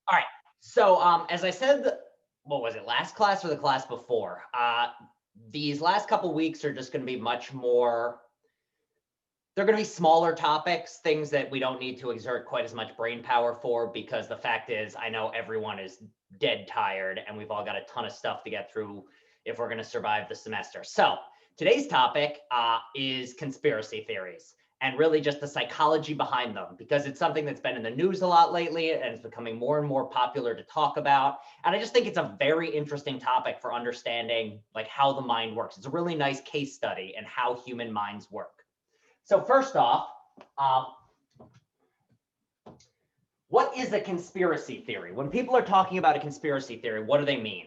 All right. So as I said, what was it, last class or the class before? These last couple weeks are just going to be much more, they're going to be smaller topics, things that we don't need to exert quite as much brain power for, because the fact is, I know everyone is dead tired and we've all got a ton of stuff to get through if we're going to survive the semester. So today's topic is conspiracy theories, and really just the psychology behind them, because it's something that's been in the news a lot lately and it's becoming more and more popular to talk about. And I just think it's a very interesting topic for understanding like how the mind works. It's a really nice case study in how human minds work. So first off, what is a conspiracy theory? When people are talking about a conspiracy theory, what do they mean?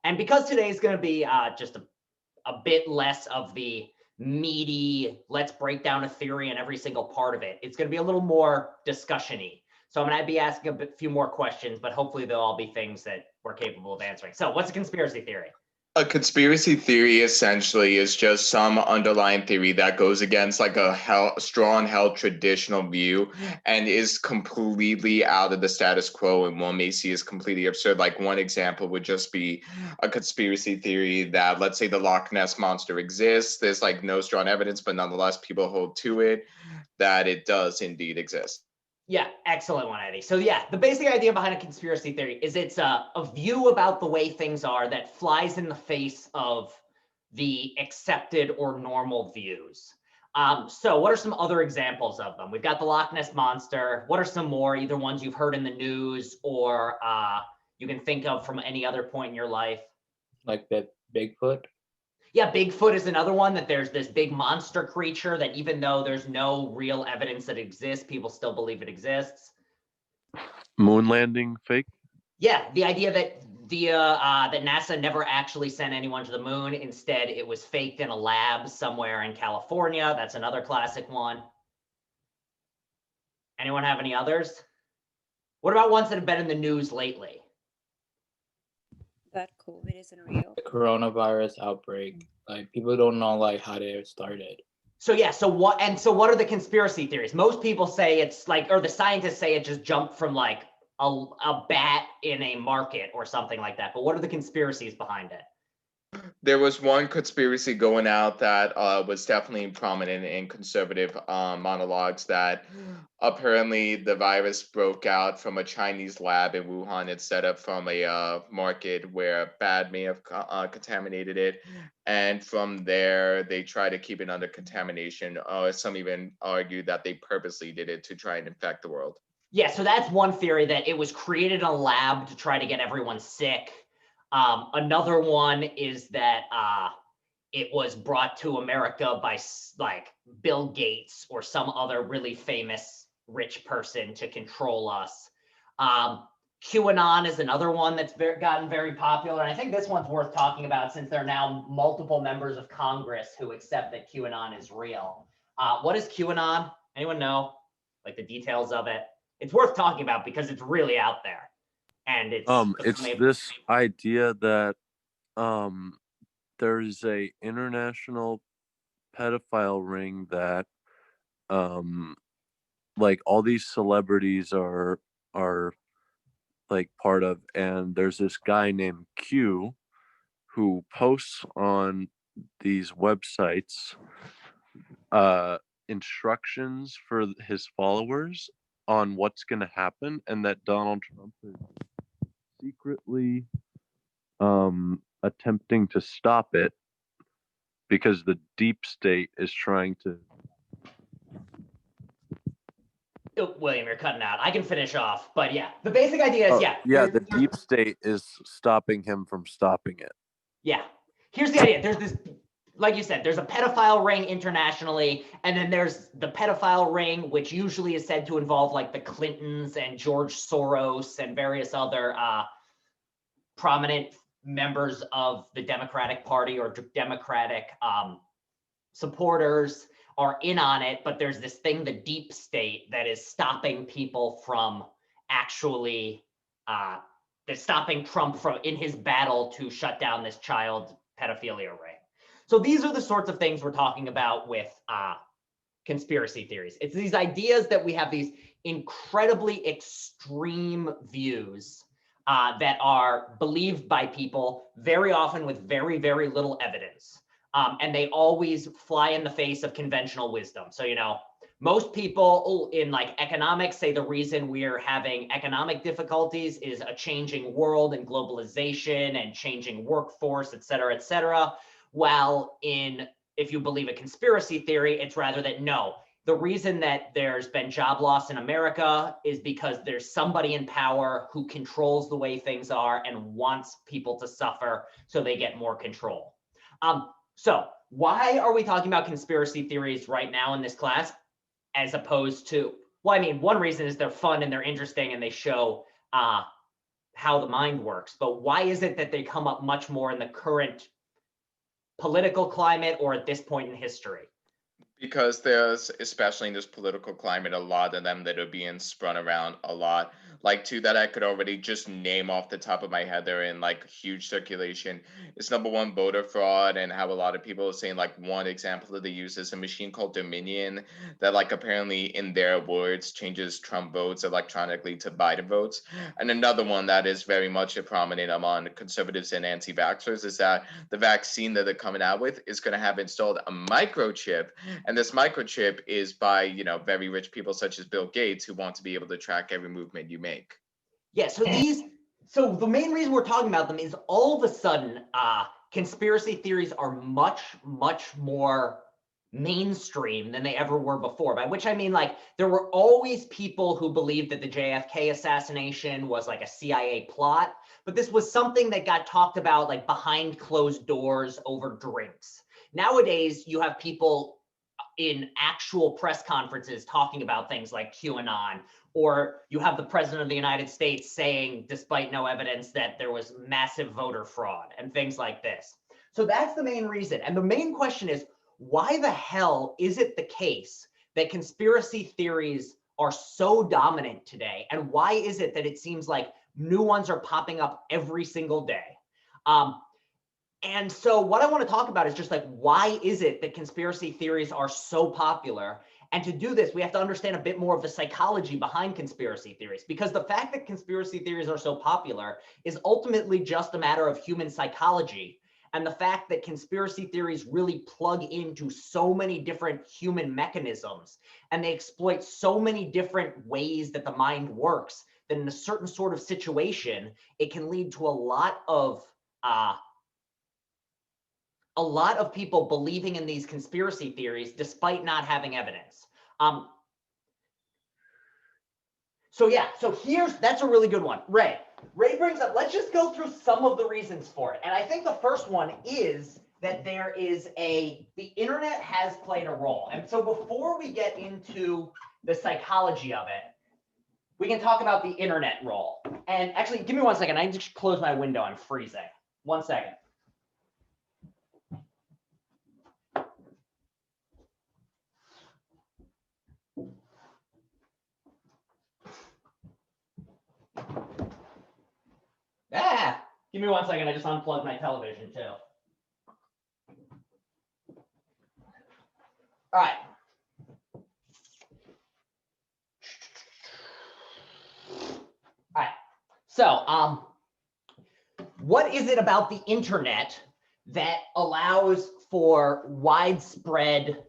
And because today is going to be just a bit less of the meaty, let's break down a theory and every single part of it, it's going to be a little more discussion-y. So I'm going to be asking a few more questions, but hopefully they'll all be things that we're capable of answering. So what's a conspiracy theory? A conspiracy theory essentially is just some underlying theory that goes against like a strong held traditional view and is completely out of the status quo, and one may see as completely absurd. Like one example would just be a conspiracy theory that, let's say, the Loch Ness monster exists. There's like no strong evidence, but nonetheless people hold to it that it does indeed exist. Yeah, excellent one, Eddie. So yeah, the basic idea behind a conspiracy theory is it's a view about the way things are that flies in the face of the accepted or normal views. So what are some other examples of them? We've got the Loch Ness Monster. What are some more, either ones you've heard in the news or you can think of from any other point in your life? Like that Bigfoot? Yeah, Bigfoot is another one, that there's this big monster creature that even though there's no real evidence that it exists, people still believe it exists. Moon landing fake? Yeah, the idea that that NASA never actually sent anyone to the moon. Instead, it was faked in a lab somewhere in California. That's another classic one. Anyone have any others? What about ones that have been in the news lately? That COVID isn't real. The coronavirus outbreak. Like people don't know like how they started. So yeah, so what are the conspiracy theories? Most people say it's like, or the scientists say it just jumped from like a bat in a market or something like that. But what are the conspiracies behind it? There was one conspiracy going out that was definitely prominent in conservative monologues, that apparently the virus broke out from a Chinese lab in Wuhan instead of from a market where a bat may have contaminated it. And from there, they try to keep it under contamination. Some even argue that they purposely did it to try and infect the world. Yeah, so that's one theory, that it was created in a lab to try to get everyone sick. Another one is that it was brought to America by like Bill Gates or some other really famous rich person to control us. QAnon is another one that's gotten very popular. And I think this one's worth talking about since there are now multiple members of Congress who accept that QAnon is real. What is QAnon? Anyone know? Like the details of it? It's worth talking about because it's really out there. And it's this idea that there's a international pedophile ring that like all these celebrities are like part of, and there's this guy named Q who posts on these websites instructions for his followers on what's going to happen, and that Donald Trump is secretly attempting to stop it because the deep state is trying to. Oh, William, you're cutting out. I can finish off, but yeah, the basic idea is the deep state is stopping him from stopping it. Yeah, here's the idea. There's this, like you said, there's a pedophile ring internationally, and then there's the pedophile ring, which usually is said to involve like the Clintons and George Soros and various other prominent members of the Democratic Party or Democratic supporters are in on it. But there's this thing, the deep state, that is stopping people from actually that's stopping Trump from in his battle to shut down this child pedophilia ring. So these are the sorts of things we're talking about with conspiracy theories. It's these ideas that we have these incredibly extreme views that are believed by people very often with very, very little evidence. And they always fly in the face of conventional wisdom. So, you know, most people in like economics say the reason we're having economic difficulties is a changing world and globalization and changing workforce, et cetera, et cetera. While if you believe a conspiracy theory, it's rather that no, the reason that there's been job loss in America is because there's somebody in power who controls the way things are and wants people to suffer so they get more control. So why are we talking about conspiracy theories right now in this class, as opposed to, well, I mean, one reason is they're fun and they're interesting and they show how the mind works, but why is it that they come up much more in the current political climate or at this point in history? Because there's, especially in this political climate, a lot of them that are being spun around a lot. Like two that I could already just name off the top of my head, they're in like huge circulation. It's number one, voter fraud, and how a lot of people are saying like one example that they use is a machine called Dominion that like apparently in their words changes Trump votes electronically to Biden votes. And another one that is very much prominent among conservatives and anti-vaxxers is that the vaccine that they're coming out with is going to have installed a microchip. And this microchip is by, you know, very rich people such as Bill Gates who want to be able to track every movement you make. Yeah, so the main reason we're talking about them is all of a sudden conspiracy theories are much, much more mainstream than they ever were before, by which I mean like there were always people who believed that the JFK assassination was like a CIA plot, but this was something that got talked about like behind closed doors over drinks. Nowadays, you have people in actual press conferences talking about things like QAnon, or you have the president of the United States saying, despite no evidence, that there was massive voter fraud and things like this. So that's the main reason. And the main question is, why the hell is it the case that conspiracy theories are so dominant today? And why is it that it seems like new ones are popping up every single day? And so what I want to talk about is just like, why is it that conspiracy theories are so popular? And to do this, we have to understand a bit more of the psychology behind conspiracy theories, because the fact that conspiracy theories are so popular is ultimately just a matter of human psychology. And the fact that conspiracy theories really plug into so many different human mechanisms, and they exploit so many different ways that the mind works, that in a certain sort of situation, it can lead to a lot of people believing in these conspiracy theories despite not having evidence. So that's a really good one. Ray brings up, let's just go through some of the reasons for it. And I think the first one is that the internet has played a role. And so before we get into the psychology of it, we can talk about the internet role. And actually, give me 1 second. I need to close my window. I'm freezing. 1 second. Give me 1 second. I just unplugged my television too. All right. All right. So, what is it about the internet that allows for widespread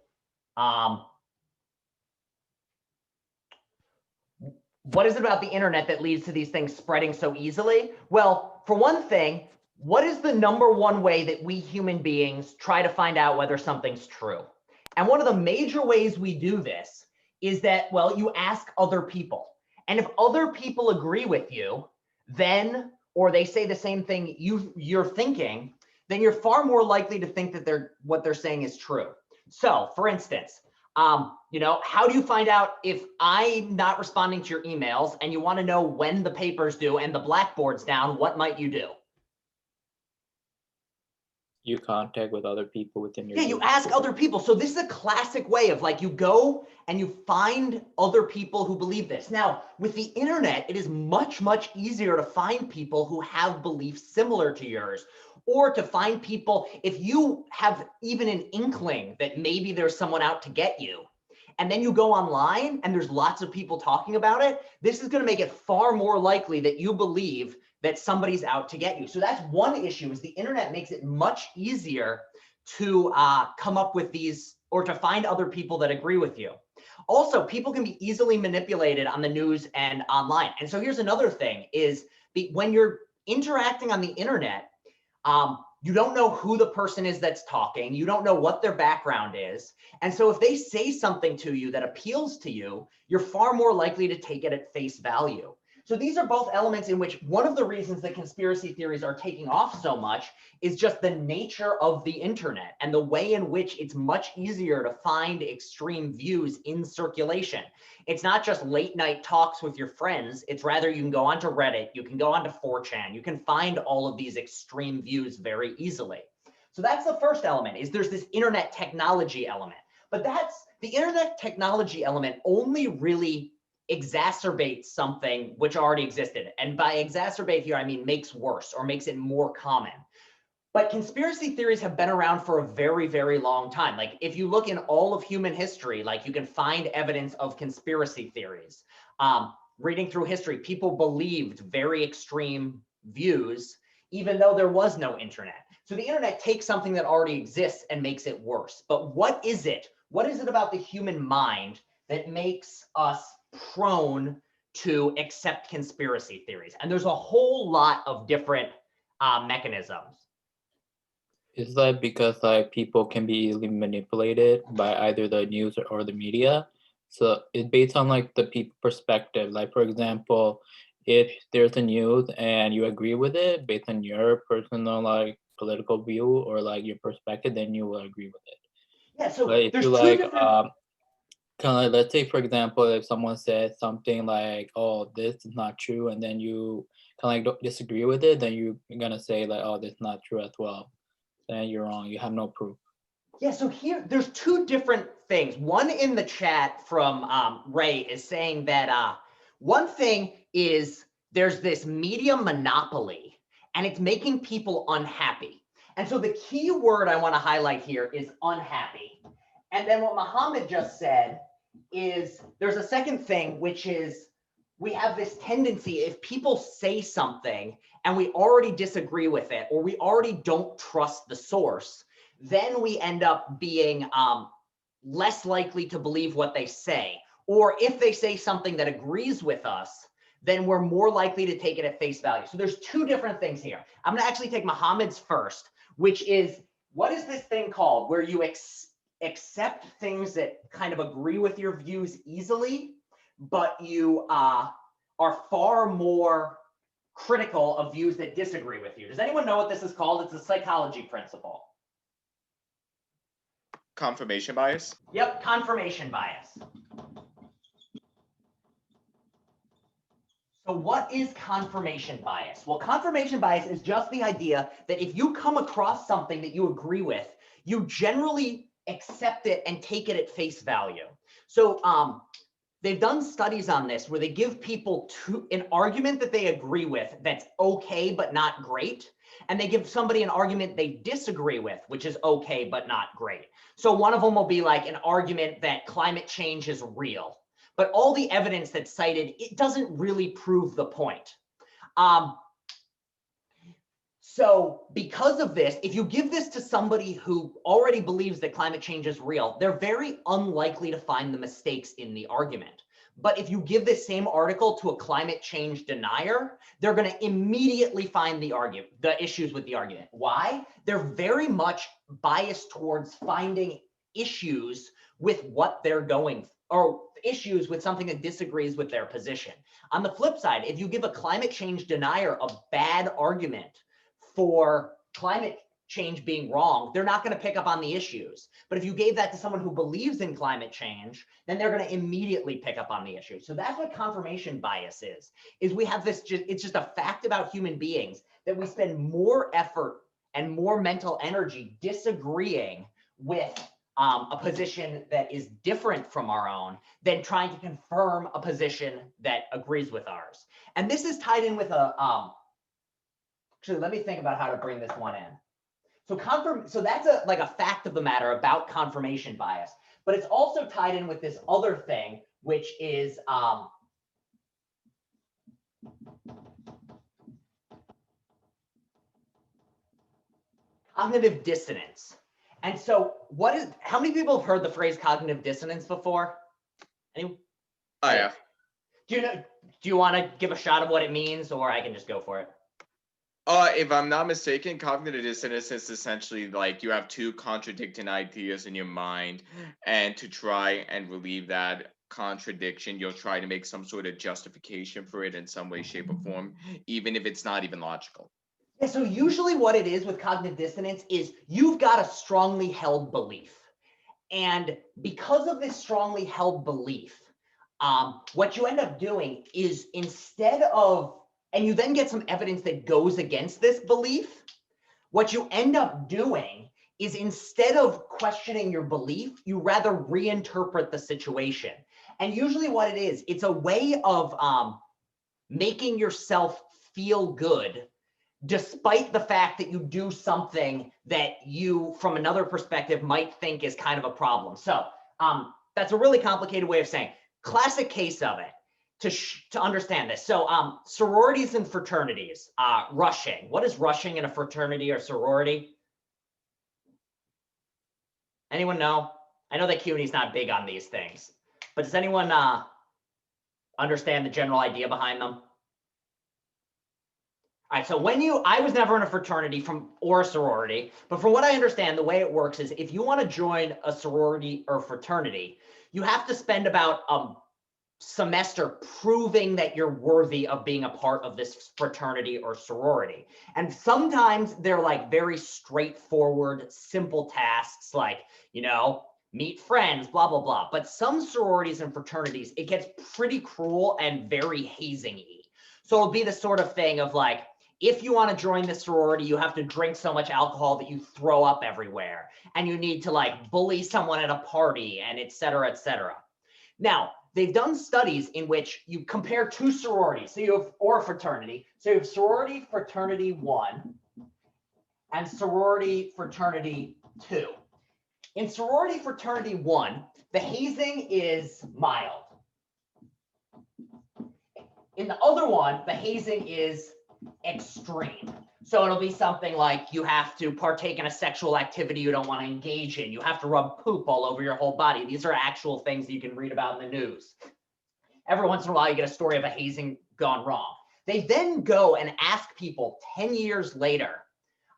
what is it about the internet that leads to these things spreading so easily? Well, for one thing, what is the number one way that we human beings try to find out whether something's true? And one of the major ways we do this is that, well, you ask other people. And if other people agree with you, then, or they say the same thing you're thinking, then you're far more likely to think that what they're saying is true. So, for instance, how do you find out if I'm not responding to your emails and you want to know when the paper's due and the blackboard's down? What might you do? You contact with other people within your Yeah, you group. ask other people. So this is a classic way of like, you go and you find other people who believe this. Now, with the internet, it is much, much easier to find people who have beliefs similar to yours, or to find people, if you have even an inkling that maybe there's someone out to get you, and then you go online and there's lots of people talking about it, this is going to make it far more likely that you believe that somebody's out to get you. So that's one issue, is the internet makes it much easier to come up with these, or to find other people that agree with you. Also, people can be easily manipulated on the news and online. And so here's another thing is, when you're interacting on the internet, you don't know who the person is that's talking. You don't know what their background is. And so if they say something to you that appeals to you, you're far more likely to take it at face value. So these are both elements in which one of the reasons that conspiracy theories are taking off so much is just the nature of the internet and the way in which it's much easier to find extreme views in circulation. It's not just late night talks with your friends. It's rather you can go onto Reddit, you can go onto 4chan, you can find all of these extreme views very easily. So that's the first element, is there's this internet technology element. But the internet technology element only really exacerbates something which already existed. And by exacerbate here, I mean makes worse or makes it more common. But conspiracy theories have been around for a very, very long time. Like if you look in all of human history, like you can find evidence of conspiracy theories. Reading through history, people believed very extreme views, even though there was no internet. So the internet takes something that already exists and makes it worse. But what is it? What is it about the human mind that makes us prone to accept conspiracy theories? And there's a whole lot of different mechanisms. Is that because like people can be easily manipulated by either the news or the media? So it's based on like the people perspective. Like for example, if there's a news and you agree with it based on your personal like political view or like your perspective, then you will agree with it. Yeah, so But if there's you two like different kind of like, let's say for example, if someone says something like, oh, this is not true, and then you kind of like don't disagree with it, then you're gonna say like, oh, this is not true as well. Then you're wrong. You have no proof. Yeah, so here, there's two different things. One in the chat from Ray is saying that one thing is there's this media monopoly and it's making people unhappy. And so the key word I want to highlight here is unhappy. And then what Muhammad just said is there's a second thing, which is we have this tendency, if people say something and we already disagree with it, or we already don't trust the source, then we end up being less likely to believe what they say. Or if they say something that agrees with us, then we're more likely to take it at face value. So there's two different things here. I'm gonna actually take Muhammad's first, which is, what is this thing called where you accept things that kind of agree with your views easily, but you are far more critical of views that disagree with you? Does anyone know what this is called? It's a psychology principle. Confirmation bias? Yep, confirmation bias. So what is confirmation bias? Well, confirmation bias is just the idea that if you come across something that you agree with, you generally accept it and take it at face value. So they've done studies on this where they give people an argument that they agree with that's okay but not great, and they give somebody an argument they disagree with, which is okay but not great. So one of them will be like an argument that climate change is real, but all the evidence that's cited, it doesn't really prove the point. So because of this, if you give this to somebody who already believes that climate change is real, they're very unlikely to find the mistakes in the argument. But if you give this same article to a climate change denier, they're going to immediately find the issues with the argument. Why? They're very much biased towards finding issues with what they're going, or issues with something that disagrees with their position. On the flip side, if you give a climate change denier a bad argument for climate change being wrong, they're not going to pick up on the issues. But if you gave that to someone who believes in climate change, then they're going to immediately pick up on the issues. So that's what confirmation bias is we have this, it's just a fact about human beings that we spend more effort and more mental energy disagreeing with a position that is different from our own than trying to confirm a position that agrees with ours. And this is tied in with actually, let me think about how to bring this one in. So that's like a fact of the matter about confirmation bias. but it's also tied in with this other thing, which is cognitive dissonance. And so how many people have heard the phrase cognitive dissonance before? Anyone? Oh, yeah. Do you want to give a shot of what it means, or I can just go for it? If I'm not mistaken, cognitive dissonance is essentially like you have two contradicting ideas in your mind, and to try and relieve that contradiction, you'll try to make some sort of justification for it in some way, shape, or form, even if it's not even logical. Yeah, so usually what it is with cognitive dissonance is you've got a strongly held belief. And because of this strongly held belief, what you end up doing is and you then get some evidence that goes against this belief, what you end up doing is instead of questioning your belief, you rather reinterpret the situation. And usually what it is, it's a way of making yourself feel good despite the fact that you do something that you, from another perspective, might think is kind of a problem. So that's a really complicated way of saying. Classic case of it to understand this. So sororities and fraternities, rushing. What is rushing in a fraternity or sorority? Anyone know? I know that CUNY's not big on these things, but does anyone understand the general idea behind them? All right, so I was never in a fraternity or a sorority, but from what I understand, the way it works is if you want to join a sorority or fraternity, you have to spend about a semester proving that you're worthy of being a part of this fraternity or sorority. And sometimes they're like very straightforward, simple tasks like, meet friends, blah, blah, blah. But some sororities and fraternities, it gets pretty cruel and very hazing-y. So it'll be the sort of thing of like, if you want to join the sorority, you have to drink so much alcohol that you throw up everywhere. And you need to like bully someone at a party and et cetera, et cetera. Now, they've done studies in which you compare two sororities, or a fraternity. So you have sorority fraternity 1 and sorority fraternity 2. In sorority fraternity 1, the hazing is mild. In the other one, the hazing is extreme. So it'll be something like you have to partake in a sexual activity you don't want to engage in. You have to rub poop all over your whole body. These are actual things that you can read about in the news. Every once in a while, you get a story of a hazing gone wrong. They then go and ask people 10 years later,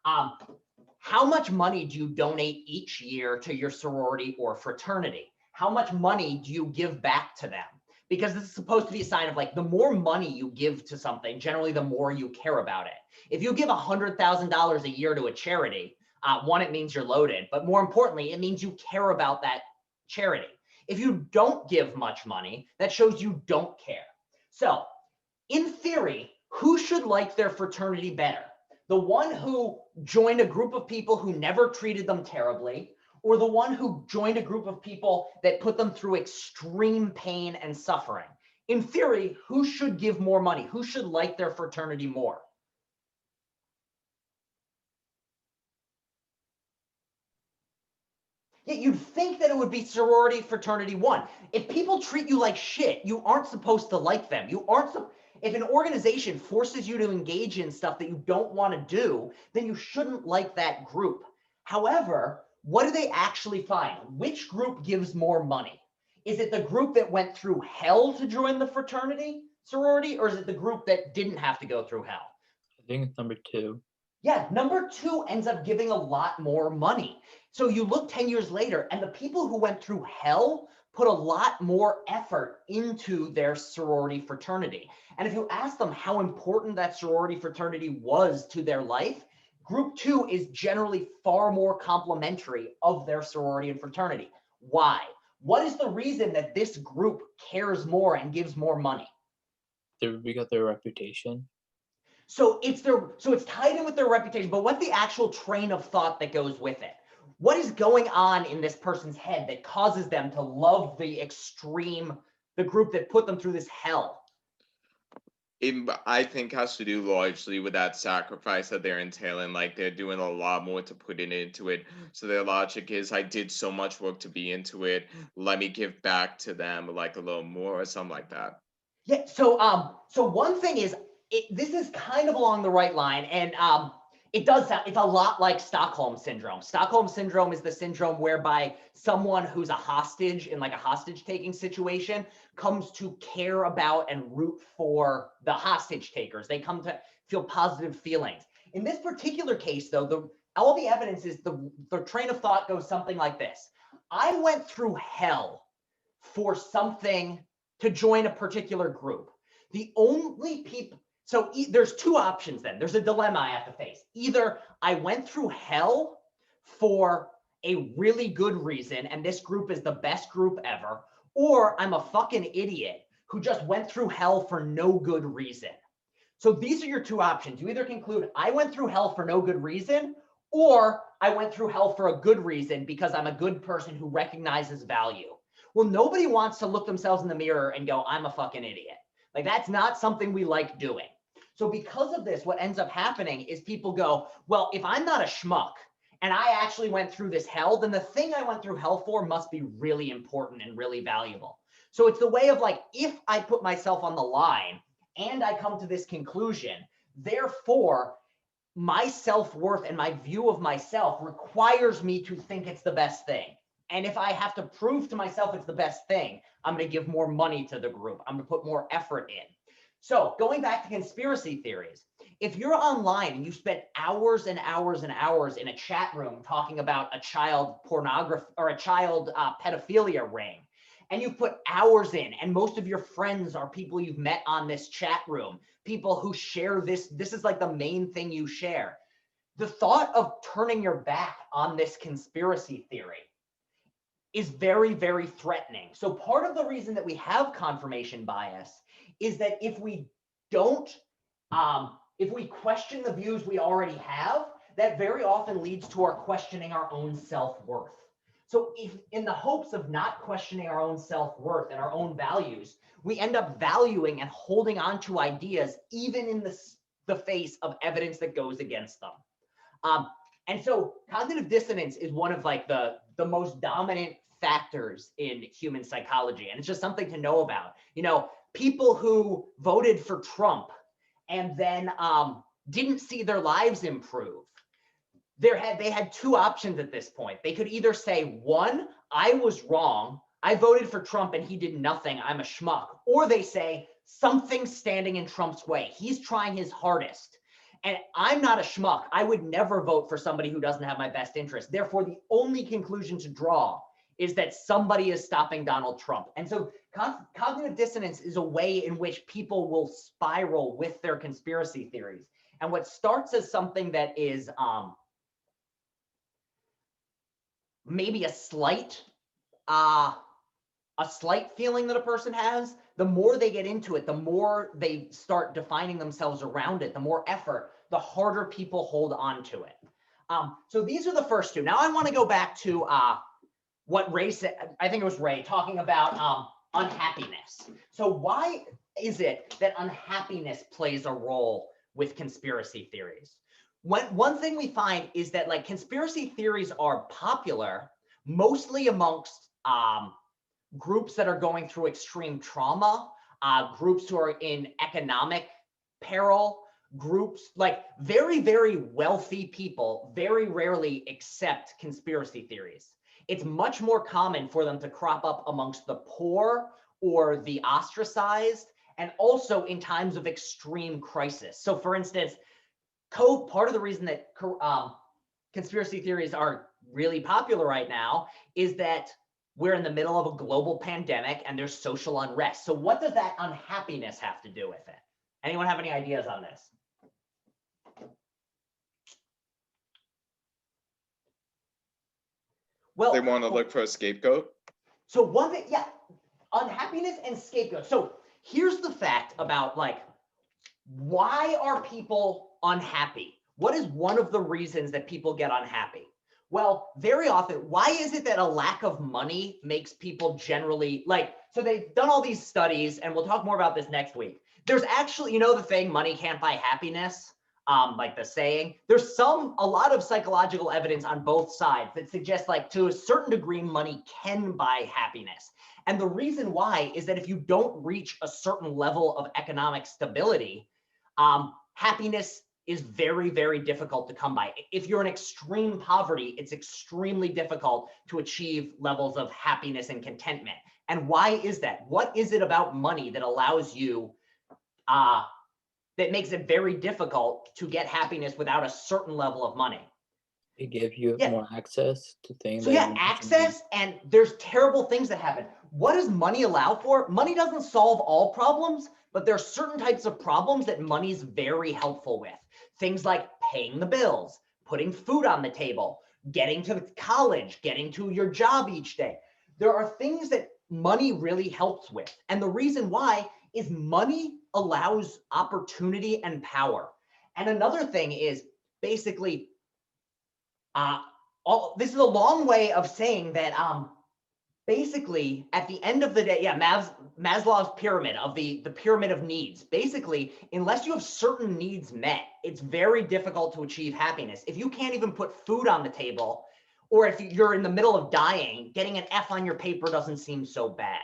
how much money do you donate each year to your sorority or fraternity? How much money do you give back to them? Because this is supposed to be a sign of like, the more money you give to something, generally the more you care about it. If you give $100,000 a year to a charity, one, it means you're loaded, but more importantly, it means you care about that charity. If you don't give much money, that shows you don't care. So in theory, who should like their fraternity better? The one who joined a group of people who never treated them terribly, or the one who joined a group of people that put them through extreme pain and suffering? In theory, who should give more money? Who should like their fraternity more? Yet you'd think that it would be sorority fraternity 1. If people treat you like shit, you aren't supposed to like them. If an organization forces you to engage in stuff that you don't want to do, then you shouldn't like that group. However, what do they actually find? Which group gives more money? Is it the group that went through hell to join the fraternity, sorority, or is it the group that didn't have to go through hell? I think it's number 2. Yeah, number 2 ends up giving a lot more money. So you look 10 years later, and the people who went through hell put a lot more effort into their sorority fraternity. And if you ask them how important that sorority fraternity was to their life, group 2 is generally far more complimentary of their sorority and fraternity. Why? What is the reason that this group cares more and gives more money? Because their reputation. So it's tied in with their reputation, but what's the actual train of thought that goes with it? What is going on in this person's head that causes them to love the group that put them through this hell? I think has to do largely with that sacrifice that they're entailing. Like they're doing a lot more to put it into it. So their logic is, I did so much work to be into it. Let me give back to them like a little more or something like that. Yeah. So one thing is, this is kind of along the right line, and it does sound, it's a lot like Stockholm syndrome. Stockholm syndrome is the syndrome whereby someone who's a hostage in like a hostage taking situation comes to care about and root for the hostage takers. They come to feel positive feelings. In this particular case, though, all the evidence is the train of thought goes something like this. I went through hell for something to join a particular group. The only people, so there's two options then. There's a dilemma I have to face. Either I went through hell for a really good reason, and this group is the best group ever, or I'm a fucking idiot who just went through hell for no good reason. So these are your two options. You either conclude I went through hell for no good reason, or I went through hell for a good reason because I'm a good person who recognizes value. Well, nobody wants to look themselves in the mirror and go, I'm a fucking idiot. Like that's not something we like doing. So because of this, what ends up happening is people go, well, if I'm not a schmuck and I actually went through this hell, then the thing I went through hell for must be really important and really valuable. So it's the way of like, if I put myself on the line and I come to this conclusion, therefore, my self-worth and my view of myself requires me to think it's the best thing. And if I have to prove to myself it's the best thing, I'm going to give more money to the group. I'm going to put more effort in. So going back to conspiracy theories, if you're online and you spend hours and hours and hours in a chat room talking about a child pornography or a child pedophilia ring, and you put hours in, and most of your friends are people you've met on this chat room, people who share this is like the main thing you share. The thought of turning your back on this conspiracy theory is very, very threatening. So part of the reason that we have confirmation bias is that if we don't, if we question the views we already have, that very often leads to our questioning our own self-worth. So if in the hopes of not questioning our own self-worth and our own values, we end up valuing and holding on to ideas even in the face of evidence that goes against them. And so cognitive dissonance is one of like the most dominant factors in human psychology. And it's just something to know about. You know, people who voted for Trump and then didn't see their lives improve. They had two options at this point. They could either say, one, I was wrong. I voted for Trump and he did nothing. I'm a schmuck. Or they say, something's standing in Trump's way. He's trying his hardest. And I'm not a schmuck. I would never vote for somebody who doesn't have my best interest. Therefore, the only conclusion to draw is that somebody is stopping Donald Trump. And so cognitive dissonance is a way in which people will spiral with their conspiracy theories. And what starts as something that is maybe a slight feeling that a person has, the more they get into it, the more they start defining themselves around it, the more effort, the harder people hold on to it. So these are the first two. Now I want to go back to what Ray said. I think it was Ray talking about unhappiness. So why is it that unhappiness plays a role with conspiracy theories? One thing we find is that like conspiracy theories are popular mostly amongst groups that are going through extreme trauma, groups who are in economic peril, groups like very, very wealthy people very rarely accept conspiracy theories. It's much more common for them to crop up amongst the poor or the ostracized, and also in times of extreme crisis. So for instance, part of the reason that conspiracy theories are really popular right now is that we're in the middle of a global pandemic and there's social unrest. So what does that unhappiness have to do with it? Anyone have any ideas on this? Well, They want to look for a scapegoat. So one thing, yeah, unhappiness and scapegoat. So here's the fact about like, why are people unhappy? What is one of the reasons that people get unhappy? Well, very often, why is it that a lack of money makes people generally like, so they've done all these studies, and we'll talk more about this next week. There's actually, the thing, money can't buy happiness, like the saying. There's a lot of psychological evidence on both sides that suggests, like, to a certain degree, money can buy happiness. And the reason why is that if you don't reach a certain level of economic stability, happiness is very, very difficult to come by. If you're in extreme poverty, it's extremely difficult to achieve levels of happiness and contentment. And why is that? What is it about money that allows you, that makes it very difficult to get happiness without a certain level of money? It gives you Yeah. more access to things. So that yeah, you access, and there's terrible things that happen. What does money allow for? Money doesn't solve all problems, but there are certain types of problems that money's very helpful with. Things like paying the bills, putting food on the table, getting to college, getting to your job each day. There are things that money really helps with. And the reason why is money allows opportunity and power. And another thing is basically, this is a long way of saying that basically at the end of the day, Maslow's pyramid of the pyramid of needs. Basically, unless you have certain needs met, it's very difficult to achieve happiness. If you can't even put food on the table, or if you're in the middle of dying, getting an F on your paper doesn't seem so bad.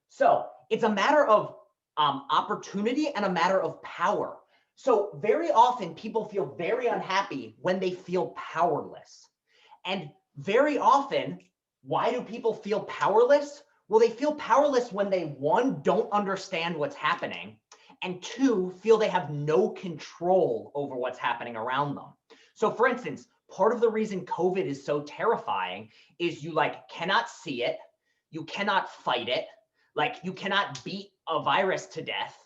So it's a matter of opportunity and a matter of power. So very often people feel very unhappy when they feel powerless. And very often, why do people feel powerless? Well, they feel powerless when they, one, don't understand what's happening, and two, feel they have no control over what's happening around them. So for instance, part of the reason COVID is so terrifying is you cannot see it, you cannot fight it, you cannot beat a virus to death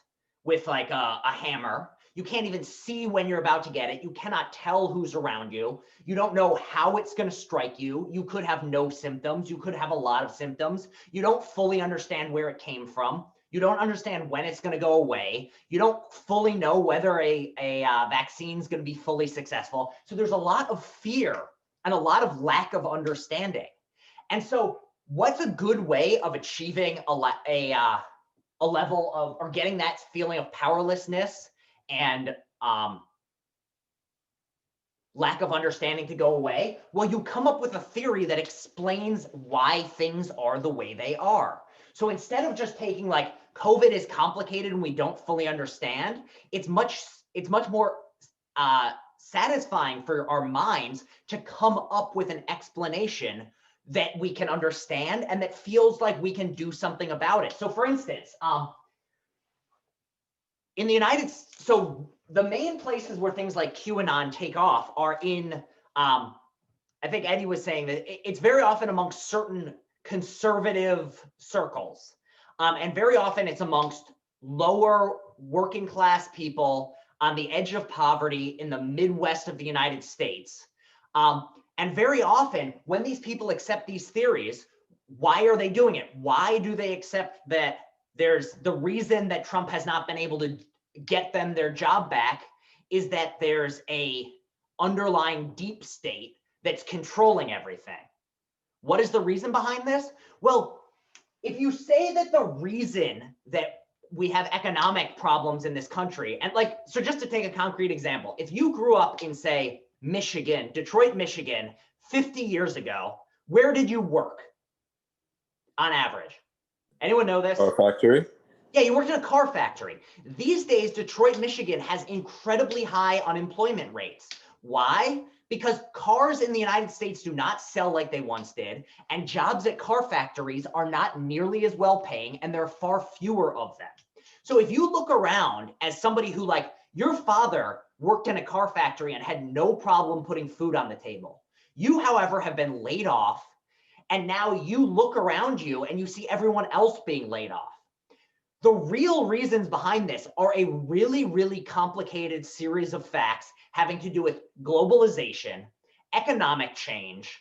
with a hammer. You can't even see when you're about to get it. You cannot tell who's around you. You don't know how it's going to strike you. You could have no symptoms. You could have a lot of symptoms. You don't fully understand where it came from. You don't understand when it's going to go away. You don't fully know whether a vaccine is going to be fully successful. So there's a lot of fear and a lot of lack of understanding. And so what's a good way of achieving a level of, or getting that feeling of powerlessness and lack of understanding to go away? Well, you come up with a theory that explains why things are the way they are. So instead of just taking COVID is complicated and we don't fully understand, it's much more satisfying for our minds to come up with an explanation that we can understand and that feels like we can do something about it. So for instance, in the so the main places where things like QAnon take off are in, I think Eddie was saying that it's very often amongst certain conservative circles. And very often it's amongst lower working class people on the edge of poverty in the Midwest of the United States. And very often when these people accept these theories, why are they doing it? Why do they accept that there's the reason that Trump has not been able to get them their job back is that there's a underlying deep state that's controlling everything? What is the reason behind this? Well, if you say that the reason that we have economic problems in this country, and so just to take a concrete example, if you grew up in, say, Michigan, Detroit, Michigan, 50 years ago, where did you work on average? Anyone know this? Car factory. Yeah, you worked in a car factory. These days, Detroit, Michigan has incredibly high unemployment rates. Why? Because cars in the United States do not sell like they once did, and jobs at car factories are not nearly as well paying, and there are far fewer of them. So if you look around as somebody who, your father worked in a car factory and had no problem putting food on the table. You, however, have been laid off, and now you look around you and you see everyone else being laid off. The real reasons behind this are a really, really complicated series of facts having to do with globalization, economic change,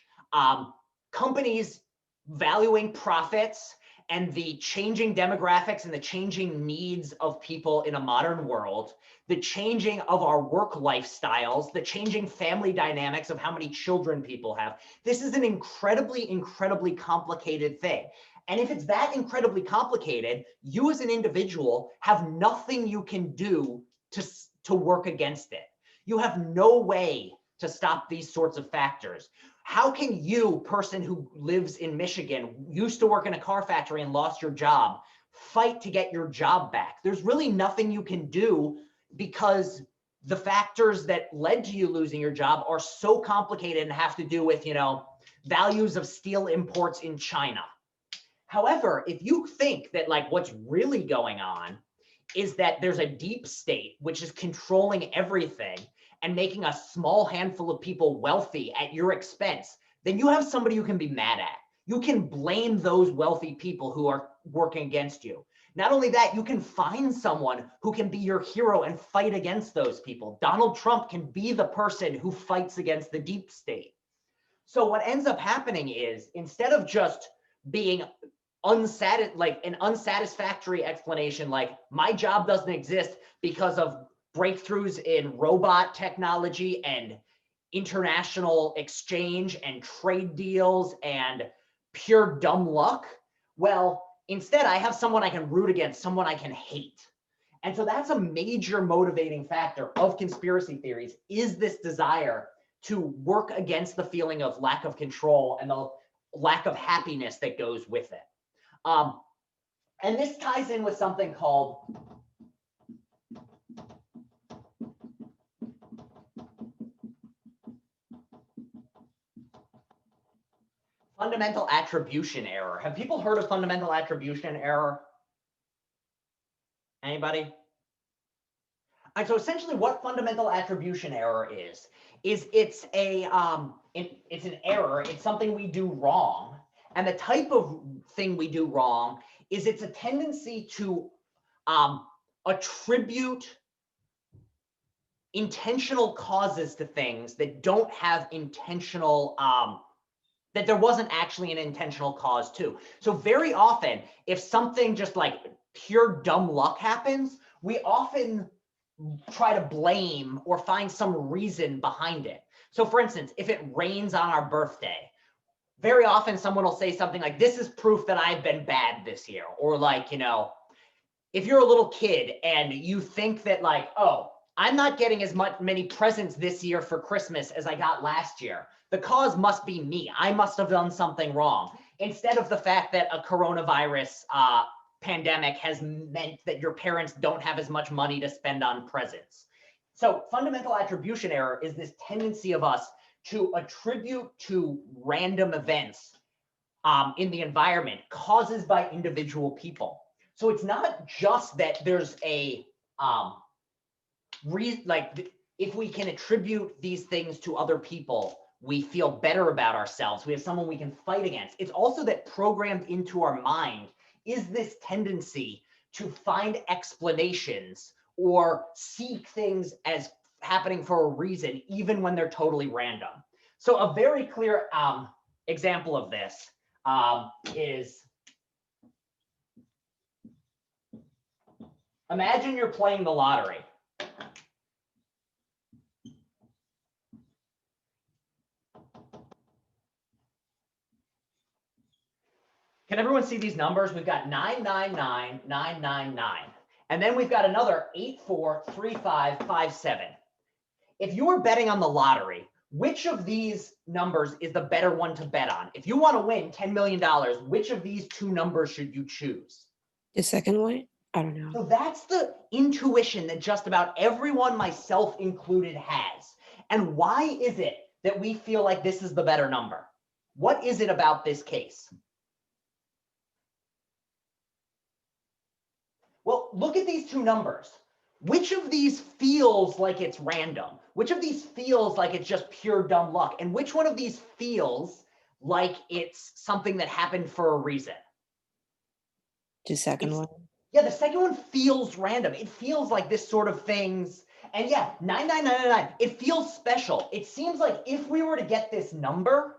companies valuing profits, and the changing demographics and the changing needs of people in a modern world, the changing of our work lifestyles, the changing family dynamics of how many children people have. This is an incredibly, incredibly complicated thing. And if it's that incredibly complicated, you as an individual have nothing you can do to work against it. You have no way to stop these sorts of factors. How can you, person who lives in Michigan, used to work in a car factory and lost your job, fight to get your job back? There's really nothing you can do because the factors that led to you losing your job are so complicated and have to do with, values of steel imports in China. However, if you think that like what's really going on is that there's a deep state which is controlling everything and making a small handful of people wealthy at your expense, then you have somebody you can be mad at. You can blame those wealthy people who are working against you. Not only that, you can find someone who can be your hero and fight against those people. Donald Trump can be the person who fights against the deep state. So what ends up happening is, instead of just being an unsatisfactory explanation like my job doesn't exist because of breakthroughs in robot technology and international exchange and trade deals and pure dumb luck, well, instead I have someone I can root against, someone I can hate. And so that's a major motivating factor of conspiracy theories, is this desire to work against the feeling of lack of control and the lack of happiness that goes with it. And this ties in with something called fundamental attribution error. Have people heard of fundamental attribution error? Anybody? And so essentially what fundamental attribution error is it's an error. It's something we do wrong. And the type of thing we do wrong is it's a tendency to attribute intentional causes to things that don't have intentional, that there wasn't actually an intentional cause to. So very often, if something just like pure dumb luck happens, we often try to blame or find some reason behind it. So for instance, if it rains on our birthday, very often someone will say something like, this is proof that I've been bad this year. Or like, if you're a little kid and you think that like, oh, I'm not getting as many presents this year for Christmas as I got last year. The cause must be me. I must have done something wrong. Instead of the fact that a coronavirus pandemic has meant that your parents don't have as much money to spend on presents. So fundamental attribution error is this tendency of us to attribute to random events in the environment causes by individual people. So it's not just that there's a if we can attribute these things to other people, we feel better about ourselves. We have someone we can fight against. It's also that programmed into our mind is this tendency to find explanations or seek things as happening for a reason, even when they're totally random. So a very clear example of this is, imagine you're playing the lottery. Can everyone see these numbers? We've got 999, 999. And then we've got another 843557. If you were betting on the lottery, which of these numbers is the better one to bet on? If you want to win $10 million, which of these two numbers should you choose? The second one? I don't know. So that's the intuition that just about everyone, myself included, has. And why is it that we feel like this is the better number? What is it about this case? Well, look at these two numbers. Which of these feels like it's random? Which of these feels like it's just pure dumb luck? And which one of these feels like it's something that happened for a reason? The second one. Yeah, the second one feels random. It feels like this sort of things. And yeah, 99999, it feels special. It seems like if we were to get this number,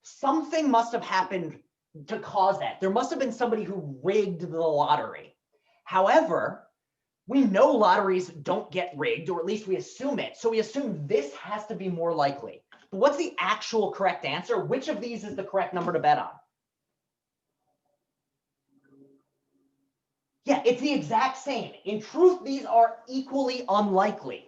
something must have happened to cause that. There must have been somebody who rigged the lottery. However, we know lotteries don't get rigged, or at least we assume it. So we assume this has to be more likely. But what's the actual correct answer? Which of these is the correct number to bet on? Yeah, it's the exact same. In truth, these are equally unlikely.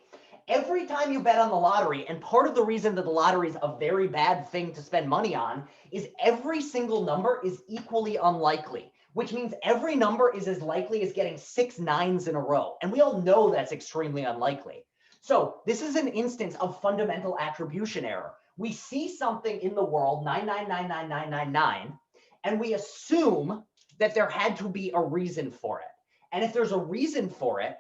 Every time you bet on the lottery, and part of the reason that the lottery is a very bad thing to spend money on is every single number is equally unlikely, which means every number is as likely as getting 6 9s in a row. And we all know that's extremely unlikely. So this is an instance of fundamental attribution error. We see something in the world, 9999999, and we assume that there had to be a reason for it. And if there's a reason for it,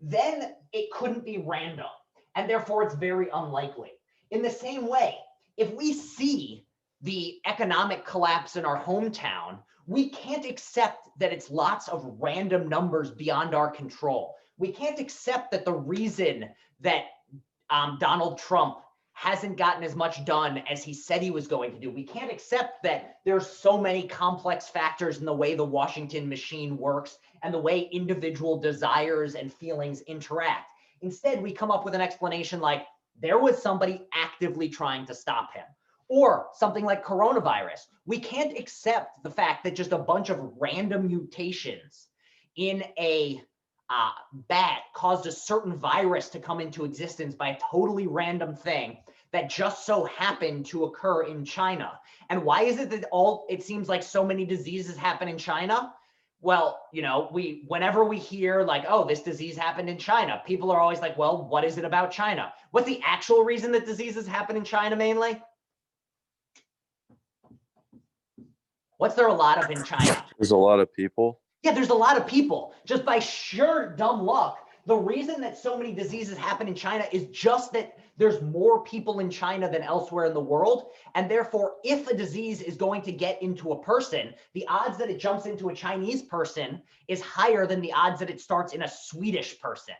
then it couldn't be random. And therefore, it's very unlikely. In the same way, if we see the economic collapse in our hometown, we can't accept that it's lots of random numbers beyond our control. We can't accept that the reason that Donald Trump hasn't gotten as much done as he said he was going to do. We can't accept that there's so many complex factors in the way the Washington machine works and the way individual desires and feelings interact. Instead, we come up with an explanation like there was somebody actively trying to stop him, or something like coronavirus. We can't accept the fact that just a bunch of random mutations in a bat caused a certain virus to come into existence by a totally random thing that just so happened to occur in China. And why is it that it seems like so many diseases happen in China? Well, you know, whenever we hear like, oh, this disease happened in China, people are always like, well, what is it about China? What's the actual reason that diseases happen in China mainly? What's there a lot of in China? There's a lot of people. Yeah, there's a lot of people. Just by sheer dumb luck, the reason that so many diseases happen in China is just that there's more people in China than elsewhere in the world. And therefore, if a disease is going to get into a person, the odds that it jumps into a Chinese person is higher than the odds that it starts in a Swedish person.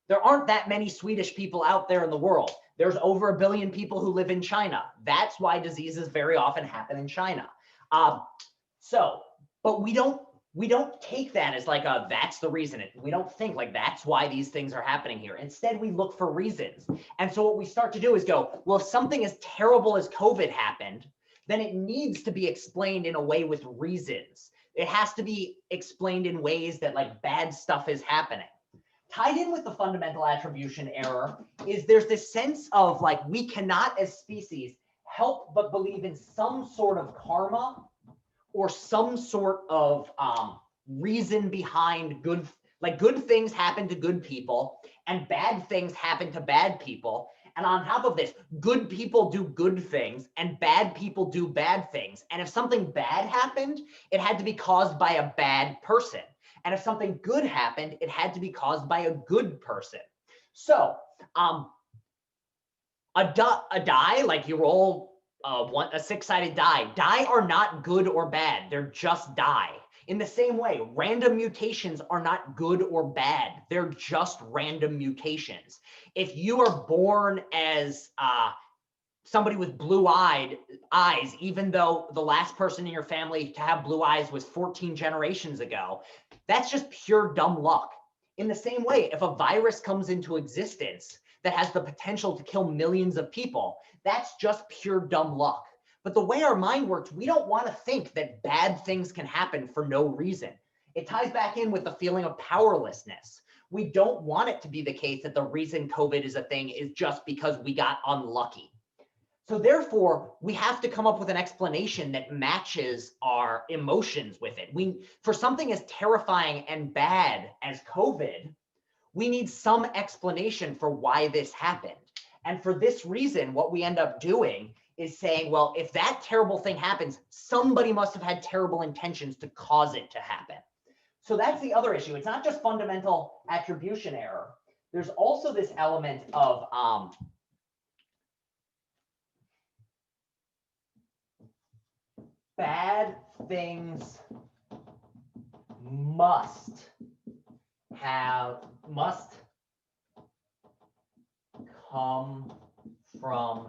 There aren't that many Swedish people out there in the world. There's over 1 billion people who live in China. That's why diseases very often happen in China. But we don't take that as like that's the reason. We don't think like that's why these things are happening here. Instead, we look for reasons. And so what we start to do is go, well, if something as terrible as COVID happened, then it needs to be explained in a way with reasons. It has to be explained in ways that like bad stuff is happening. Tied in with the fundamental attribution error is there's this sense of like we cannot as species help but believe in some sort of karma or some sort of reason behind good things happen to good people and bad things happen to bad people. And on top of this, good people do good things and bad people do bad things. And if something bad happened, it had to be caused by a bad person. And if something good happened, it had to be caused by a good person. So a die, like you roll a 6-sided die. Die are not good or bad. They're just die. In the same way, random mutations are not good or bad. They're just random mutations. If you are born as somebody with blue eyes, even though the last person in your family to have blue eyes was 14 generations ago, that's just pure dumb luck. In the same way, if a virus comes into existence that has the potential to kill millions of people, that's just pure dumb luck. But the way our mind works, we don't want to think that bad things can happen for no reason. It ties back in with the feeling of powerlessness. We don't want it to be the case that the reason COVID is a thing is just because we got unlucky. So therefore, we have to come up with an explanation that matches our emotions with it. For something as terrifying and bad as COVID, we need some explanation for why this happened. And for this reason, what we end up doing is saying, well, if that terrible thing happens, somebody must have had terrible intentions to cause it to happen. So that's the other issue. It's not just fundamental attribution error. There's also this element of bad things must come from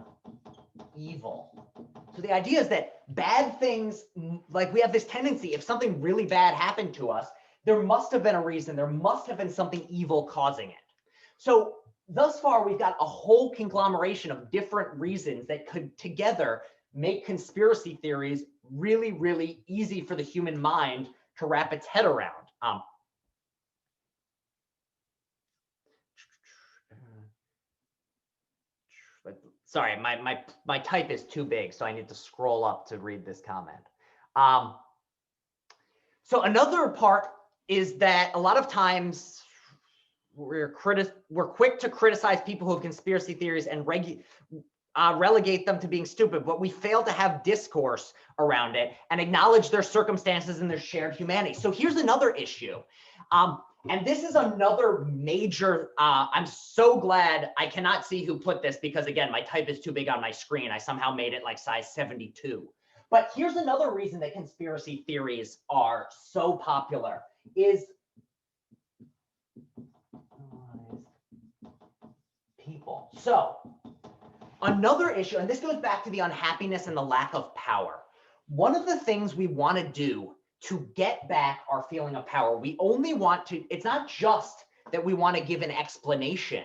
evil. So the idea is that bad things, like we have this tendency, if something really bad happened to us, there must have been a reason, there must have been something evil causing it. So thus far, we've got a whole conglomeration of different reasons that could together make conspiracy theories really, really easy for the human mind to wrap its head around. but sorry, my type is too big, so I need to scroll up to read this comment. So another part is that a lot of times we're quick to criticize people who have conspiracy theories and relegate them to being stupid, but we fail to have discourse around it and acknowledge their circumstances and their shared humanity. So here's another issue. And this is another major, I'm so glad I cannot see who put this because again, my type is too big on my screen. I somehow made it like size 72. But here's another reason that conspiracy theories are so popular is people. So another issue, and this goes back to the unhappiness and the lack of power. One of the things we want to do to get back our feeling of power, we only want to, it's not just that we want to give an explanation.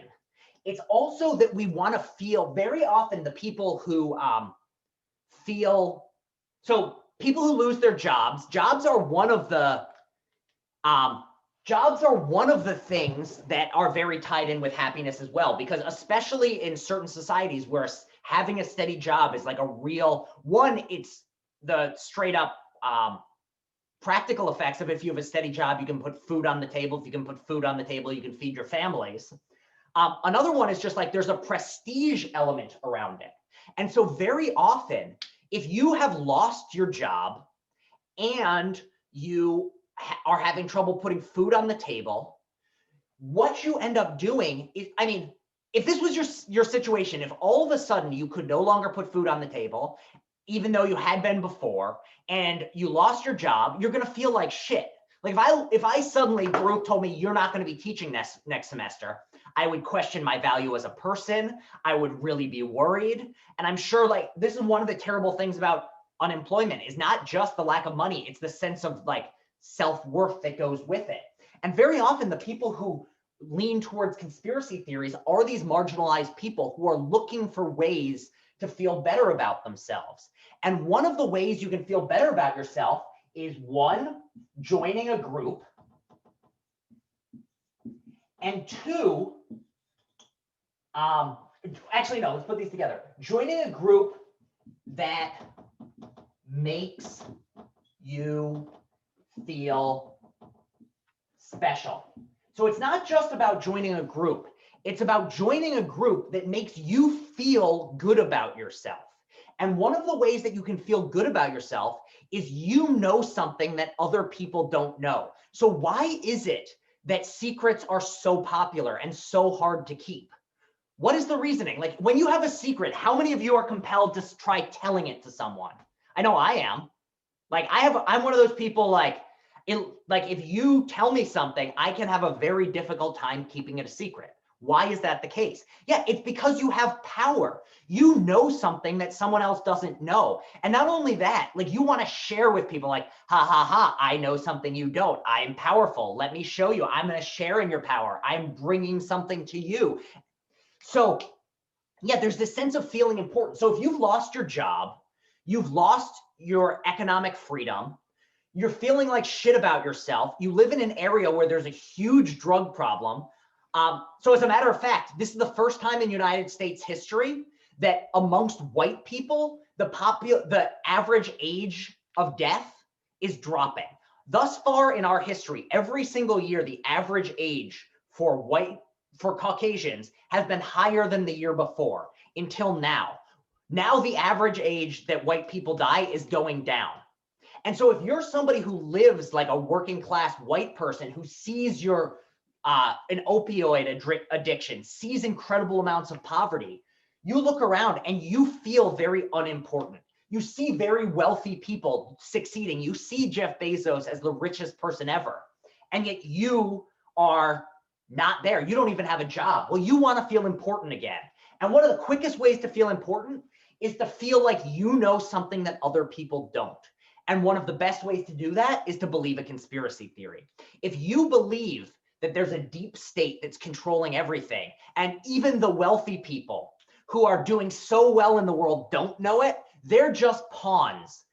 It's also that we want to feel, very often the people who so people who lose their jobs are one of the things that are very tied in with happiness as well, because especially in certain societies where having a steady job is like a real one, it's the straight up practical effects of if you have a steady job, you can put food on the table. If you can put food on the table, you can feed your families. Another one is just like there's a prestige element around it. And so very often, if you have lost your job and you are having trouble putting food on the table, what you end up doing is, I mean, if this was your situation, if all of a sudden you could no longer put food on the table, even though you had been before, and you lost your job, you're gonna feel like shit. Like if I suddenly, Baruch told me you're not gonna be teaching next semester, I would question my value as a person. I would really be worried. And I'm sure like this is one of the terrible things about unemployment is not just the lack of money, it's the sense of like self-worth that goes with it. And very often the people who lean towards conspiracy theories are these marginalized people who are looking for ways to feel better about themselves. And one of the ways you can feel better about yourself is one, joining a group, and two, actually no, let's put these together. Joining a group that makes you feel special. So it's not just about joining a group. It's about joining a group that makes you feel good about yourself. And one of the ways that you can feel good about yourself is you know something that other people don't know. So why is it that secrets are so popular and so hard to keep? What is the reasoning? Like when you have a secret, how many of you are compelled to try telling it to someone? I know I am. Like I'm one of those people like if you tell me something, I can have a very difficult time keeping it a secret. Why is that the case? Yeah, it's because you have power. You know something that someone else doesn't know. And not only that, like you want to share with people like, ha, ha, ha, I know something you don't. I am powerful. Let me show you. I'm going to share in your power. I'm bringing something to you. So yeah, there's this sense of feeling important. So if you've lost your job, you've lost your economic freedom, you're feeling like shit about yourself, you live in an area where there's a huge drug problem. So as a matter of fact, this is the first time in United States history that amongst white people, the average age of death is dropping. Thus far in our history, every single year, the average age for Caucasians has been higher than the year before until now. Now the average age that white people die is going down. And so if you're somebody who lives like a working class white person who sees an opioid addiction, sees incredible amounts of poverty, you look around and you feel very unimportant. You see very wealthy people succeeding. You see Jeff Bezos as the richest person ever, and yet you are not there. You don't even have a job. Well, you want to feel important again. And one of the quickest ways to feel important is to feel like you know something that other people don't. And one of the best ways to do that is to believe a conspiracy theory. If you believe that there's a deep state that's controlling everything, and even the wealthy people who are doing so well in the world don't know it, they're just pawns.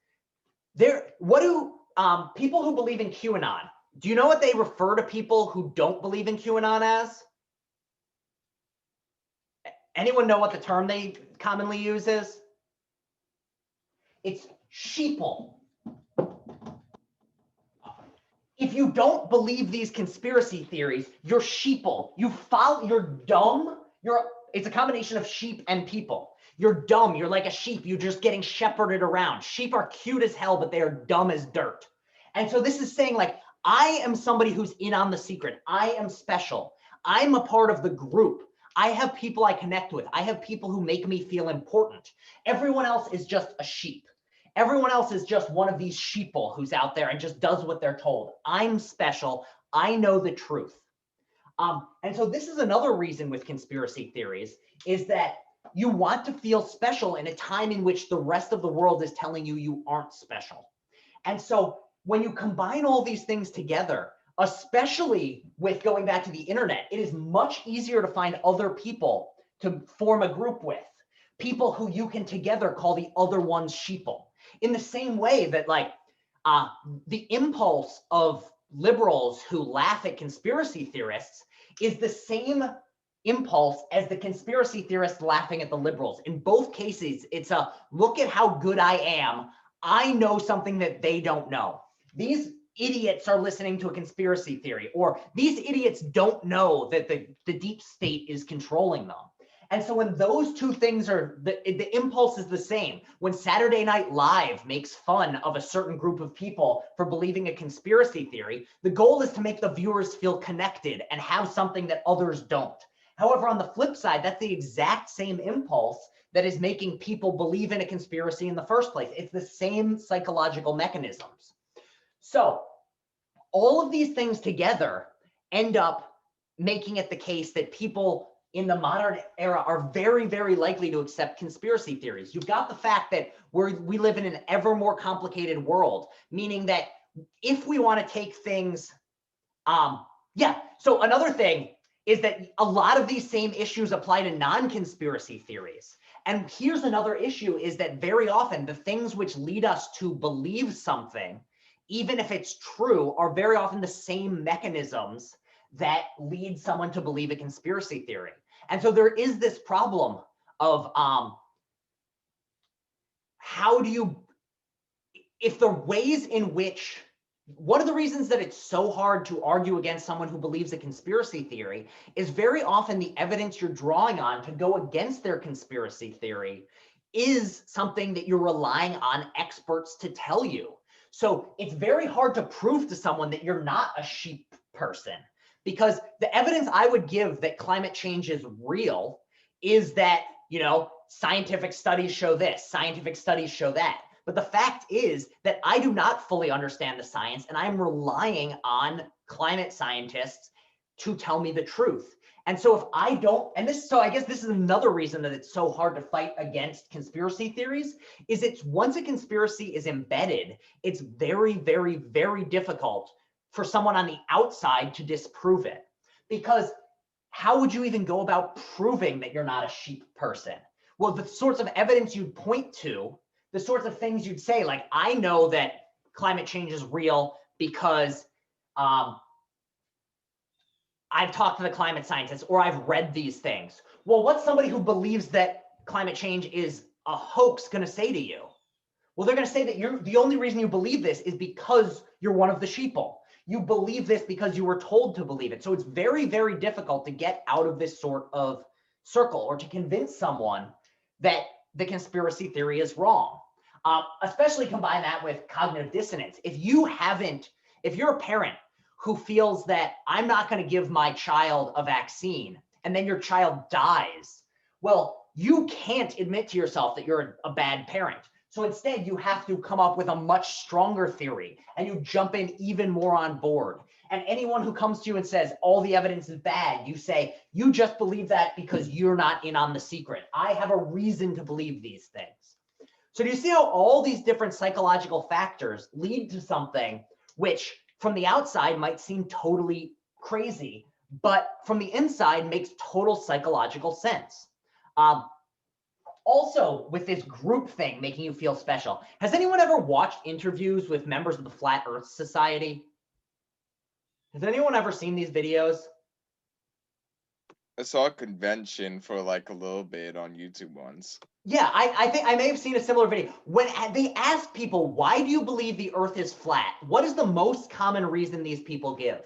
What do people who believe in QAnon, do you know what they refer to people who don't believe in QAnon as? anyone know what the term they commonly use is? It's sheeple. If you don't believe these conspiracy theories, you're sheeple. You're dumb. It's a combination of sheep and people. You're dumb. You're like a sheep. You're just getting shepherded around. Sheep are cute as hell, but they are dumb as dirt. And so this is saying, like, I am somebody who's in on the secret. I am special. I'm a part of the group. I have people I connect with. I have people who make me feel important. Everyone else is just a sheep. Everyone else is just one of these sheeple who's out there and just does what they're told. I'm special. I know the truth. And so this is another reason with conspiracy theories is that you want to feel special in a time in which the rest of the world is telling you you aren't special. And so when you combine all these things together, especially with going back to the internet, it is much easier to find other people to form a group with, people who you can together call the other ones sheeple. In the same way that, like, the impulse of liberals who laugh at conspiracy theorists is the same impulse as the conspiracy theorists laughing at the liberals. In both cases, it's a look at how good I am. I know something that they don't know. These idiots are listening to a conspiracy theory, or these idiots don't know that the deep state is controlling them. And so when those two things are, the impulse is the same. When Saturday Night Live makes fun of a certain group of people for believing a conspiracy theory, the goal is to make the viewers feel connected and have something that others don't. However, on the flip side, that's the exact same impulse that is making people believe in a conspiracy in the first place. It's the same psychological mechanisms. So all of these things together end up making it the case that people in the modern era are very, very likely to accept conspiracy theories. You've got the fact that we live in an ever more complicated world, meaning that if we want to take things, so another thing is that a lot of these same issues apply to non-conspiracy theories. And here's another issue is that very often the things which lead us to believe something, even if it's true, are very often the same mechanisms that lead someone to believe a conspiracy theory. And so there is this problem of how do you, if the ways in which, one of the reasons that it's so hard to argue against someone who believes a conspiracy theory is very often the evidence you're drawing on to go against their conspiracy theory is something that you're relying on experts to tell you. So it's very hard to prove to someone that you're not a sheep person, because the evidence I would give that climate change is real is that, you know, scientific studies show this, scientific studies show that. But the fact is that I do not fully understand the science, and I'm relying on climate scientists to tell me the truth. And so if I don't, so I guess this is another reason that it's so hard to fight against conspiracy theories, is it's once a conspiracy is embedded, it's very, very, very difficult for someone on the outside to disprove it. Because how would you even go about proving that you're not a sheep person? Well, the sorts of evidence you'd point to, the sorts of things you'd say, like, I know that climate change is real because I've talked to the climate scientists, or I've read these things. Well, what's somebody who believes that climate change is a hoax going to say to you? Well, they're going to say that the only reason you believe this is because you're one of the sheeple. You believe this because you were told to believe it. So it's very, very difficult to get out of this sort of circle or to convince someone that the conspiracy theory is wrong. Especially combine that with cognitive dissonance. If you're a parent who feels that I'm not going to give my child a vaccine and then your child dies, well, you can't admit to yourself that you're a bad parent. So instead, you have to come up with a much stronger theory, and you jump in even more on board. And anyone who comes to you and says all the evidence is bad, you say, you just believe that because you're not in on the secret. I have a reason to believe these things. So do you see how all these different psychological factors lead to something which from the outside might seem totally crazy, but from the inside makes total psychological sense? Also, with this group thing making you feel special, has anyone ever watched interviews with members of the Flat Earth Society? Has anyone ever seen these videos? I saw a convention for like a little bit on YouTube once. Yeah, I think I may have seen a similar video. When they ask people, why do you believe the earth is flat? What is the most common reason these people give?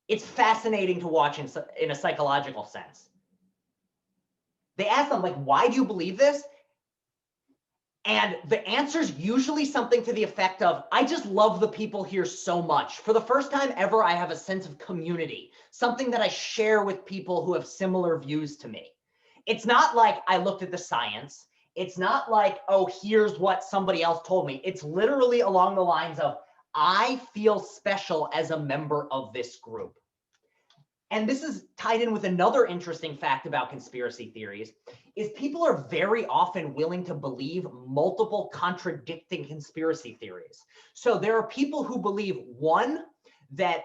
It's fascinating to watch in a psychological sense. They ask them, like, why do you believe this? And the answer is usually something to the effect of, I just love the people here so much. For the first time ever, I have a sense of community, something that I share with people who have similar views to me. It's not like I looked at the science. It's not like, oh, here's what somebody else told me. It's literally along the lines of, I feel special as a member of this group. And this is tied in with another interesting fact about conspiracy theories, is people are very often willing to believe multiple contradicting conspiracy theories. So there are people who believe, one, that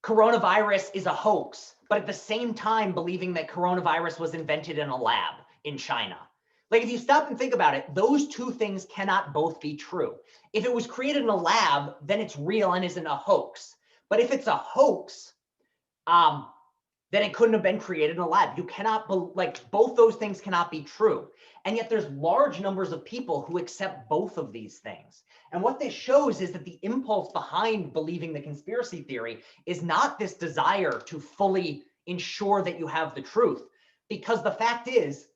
coronavirus is a hoax, but at the same time believing that coronavirus was invented in a lab in China. Like, if you stop and think about it, those two things cannot both be true. If it was created in a lab, then it's real and isn't a hoax. But if it's a hoax, then it couldn't have been created in a lab. You cannot, like, both those things cannot be true. And yet there's large numbers of people who accept both of these things. And what this shows is that the impulse behind believing the conspiracy theory is not this desire to fully ensure that you have the truth, because the fact is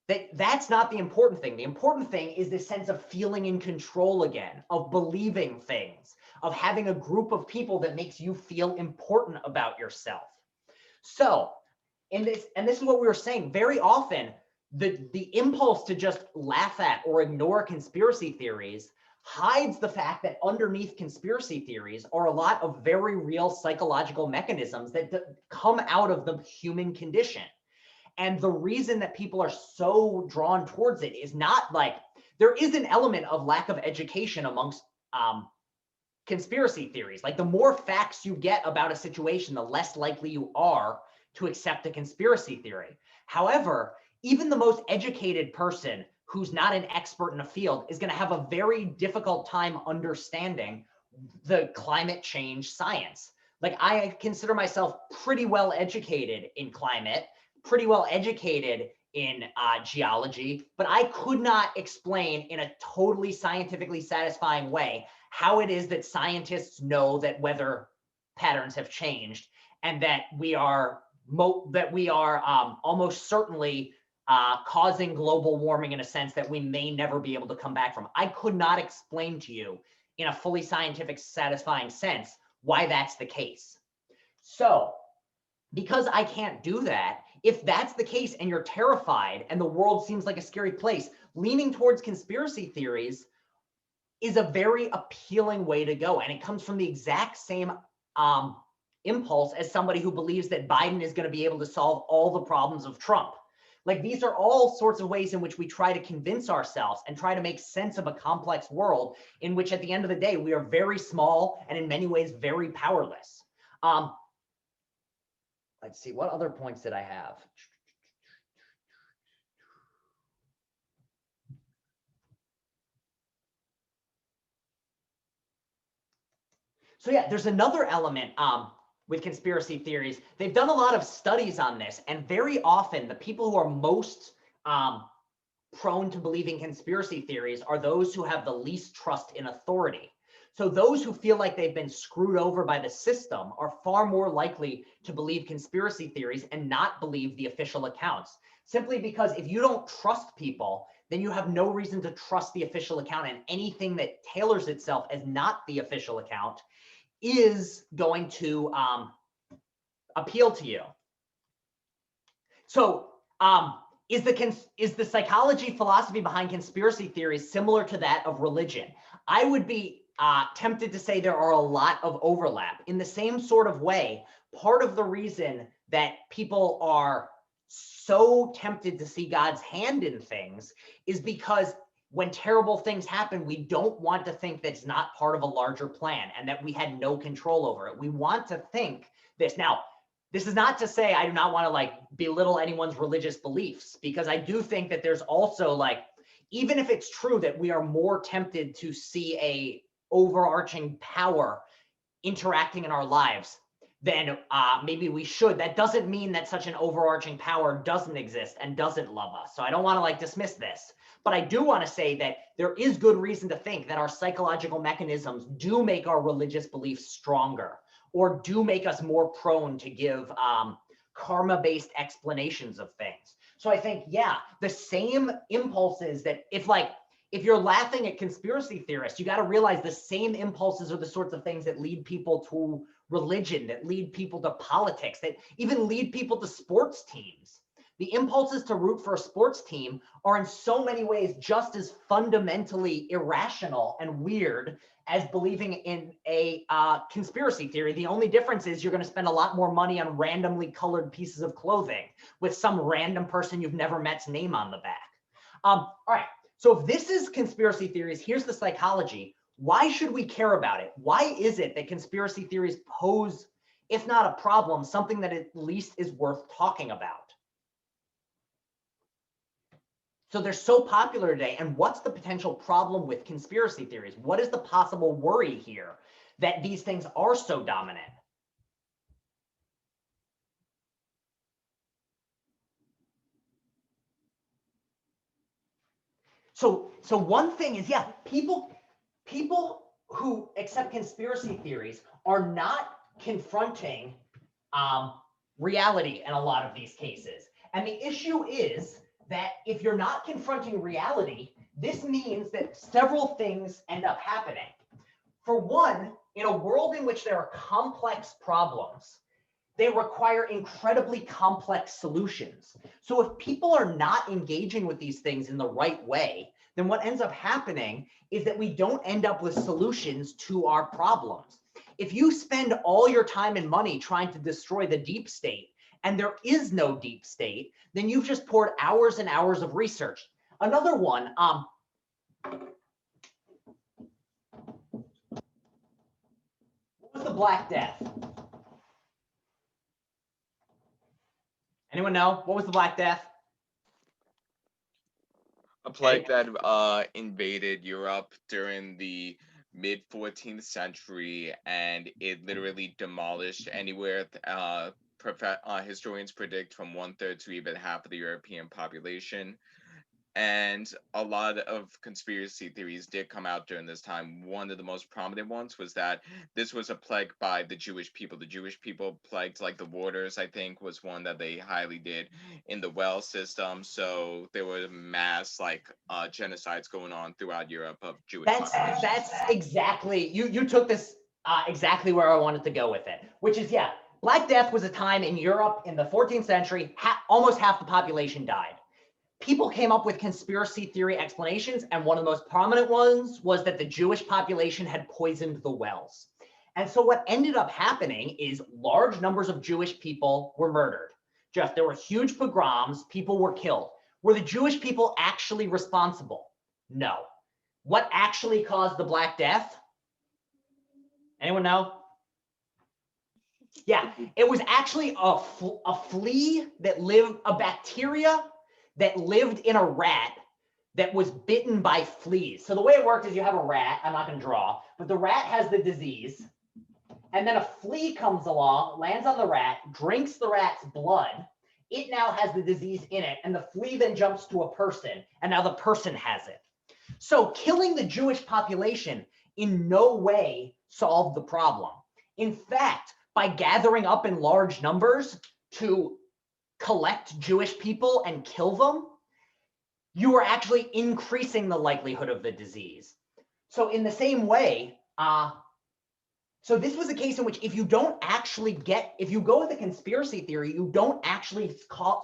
that that's not the important thing. The important thing is this sense of feeling in control again, of believing things, of having a group of people that makes you feel important about yourself. So this is what we were saying, very often the impulse to just laugh at or ignore conspiracy theories hides the fact that underneath conspiracy theories are a lot of very real psychological mechanisms that come out of the human condition. And the reason that people are so drawn towards it is not like, there is an element of lack of education amongst conspiracy theories. Like, the more facts you get about a situation, the less likely you are to accept a conspiracy theory. However, even the most educated person who's not an expert in a field is going to have a very difficult time understanding the climate change science. Like, I consider myself pretty well educated in climate, pretty well educated in geology, but I could not explain in a totally scientifically satisfying way how it is that scientists know that weather patterns have changed and that we are almost certainly causing global warming in a sense that we may never be able to come back from. I could not explain to you in a fully scientific, satisfying sense why that's the case. So, because I can't do that, if that's the case and you're terrified and the world seems like a scary place, leaning towards conspiracy theories is a very appealing way to go. And it comes from the exact same impulse as somebody who believes that Biden is going to be able to solve all the problems of Trump. Like, these are all sorts of ways in which we try to convince ourselves and try to make sense of a complex world in which, at the end of the day, we are very small and in many ways very powerless. Let's see, what other points did I have? So yeah, there's another element with conspiracy theories. They've done a lot of studies on this, and very often the people who are most prone to believing conspiracy theories are those who have the least trust in authority. So those who feel like they've been screwed over by the system are far more likely to believe conspiracy theories and not believe the official accounts. Simply because if you don't trust people, then you have no reason to trust the official account, and anything that tailors itself as not the official account is going to appeal to you. So is the psychology philosophy behind conspiracy theories similar to that of religion? I would be tempted to say there are a lot of overlap. In the same sort of way, part of the reason that people are so tempted to see God's hand in things is because when terrible things happen, we don't want to think that it's not part of a larger plan and that we had no control over it. We want to think this. Now, this is not to say I do not want to like belittle anyone's religious beliefs, because I do think that there's also, like, even if it's true that we are more tempted to see a overarching power interacting in our lives, then maybe we should. That doesn't mean that such an overarching power doesn't exist and doesn't love us. So I don't want to like dismiss this, but I do want to say that there is good reason to think that our psychological mechanisms do make our religious beliefs stronger, or do make us more prone to give karma-based explanations of things. So I think, yeah, the same impulses that if you're laughing at conspiracy theorists, you got to realize the same impulses are the sorts of things that lead people to religion, that lead people to politics, that even lead people to sports teams. The impulses to root for a sports team are in so many ways just as fundamentally irrational and weird as believing in a conspiracy theory. The only difference is you're going to spend a lot more money on randomly colored pieces of clothing with some random person you've never met's name on the back. All right. So if this is conspiracy theories, here's the psychology. Why should we care about it? Why is it that conspiracy theories pose, if not a problem, something that at least is worth talking about? So they're so popular today. And what's the potential problem with conspiracy theories? What is the possible worry here that these things are so dominant? So one thing is, yeah, people who accept conspiracy theories are not confronting reality in a lot of these cases. And the issue is that if you're not confronting reality, this means that several things end up happening. For one, in a world in which there are complex problems, they require incredibly complex solutions. So if people are not engaging with these things in the right way, then what ends up happening is that we don't end up with solutions to our problems. If you spend all your time and money trying to destroy the deep state, and there is no deep state, then you've just poured hours and hours of research. Another one, what was the Black Death? Anyone know? What was the Black Death? A plague that invaded Europe during the mid 14th century, and it literally demolished anywhere. Historians predict from 1/3 to even half of the European population. And a lot of conspiracy theories did come out during this time. One of the most prominent ones was that this was a plague by the Jewish people. The Jewish people plagued, like the waters, I think, was one that they highly did in the well system. So there were mass genocides going on throughout Europe of Jewish populations. That's exactly, you took this exactly where I wanted to go with it, which is, yeah, Black Death was a time in Europe in the 14th century, almost half the population died. People came up with conspiracy theory explanations, and one of the most prominent ones was that the Jewish population had poisoned the wells. And so what ended up happening is large numbers of Jewish people were murdered. Just, there were huge pogroms, people were killed. Were the Jewish people actually responsible? No. What actually caused the Black Death? Anyone know? Yeah, it was actually a flea that lived, a bacteria that lived in a rat that was bitten by fleas. So the way it worked is you have a rat, I'm not going to draw, but the rat has the disease, and then a flea comes along, lands on the rat, drinks the rat's blood. It now has the disease in it, and the flea then jumps to a person, and now the person has it. So killing the Jewish population in no way solved the problem. In fact, by gathering up in large numbers to collect Jewish people and kill them, you are actually increasing the likelihood of the disease. So in the same way, so this was a case in which if you don't actually if you go with a conspiracy theory, you don't actually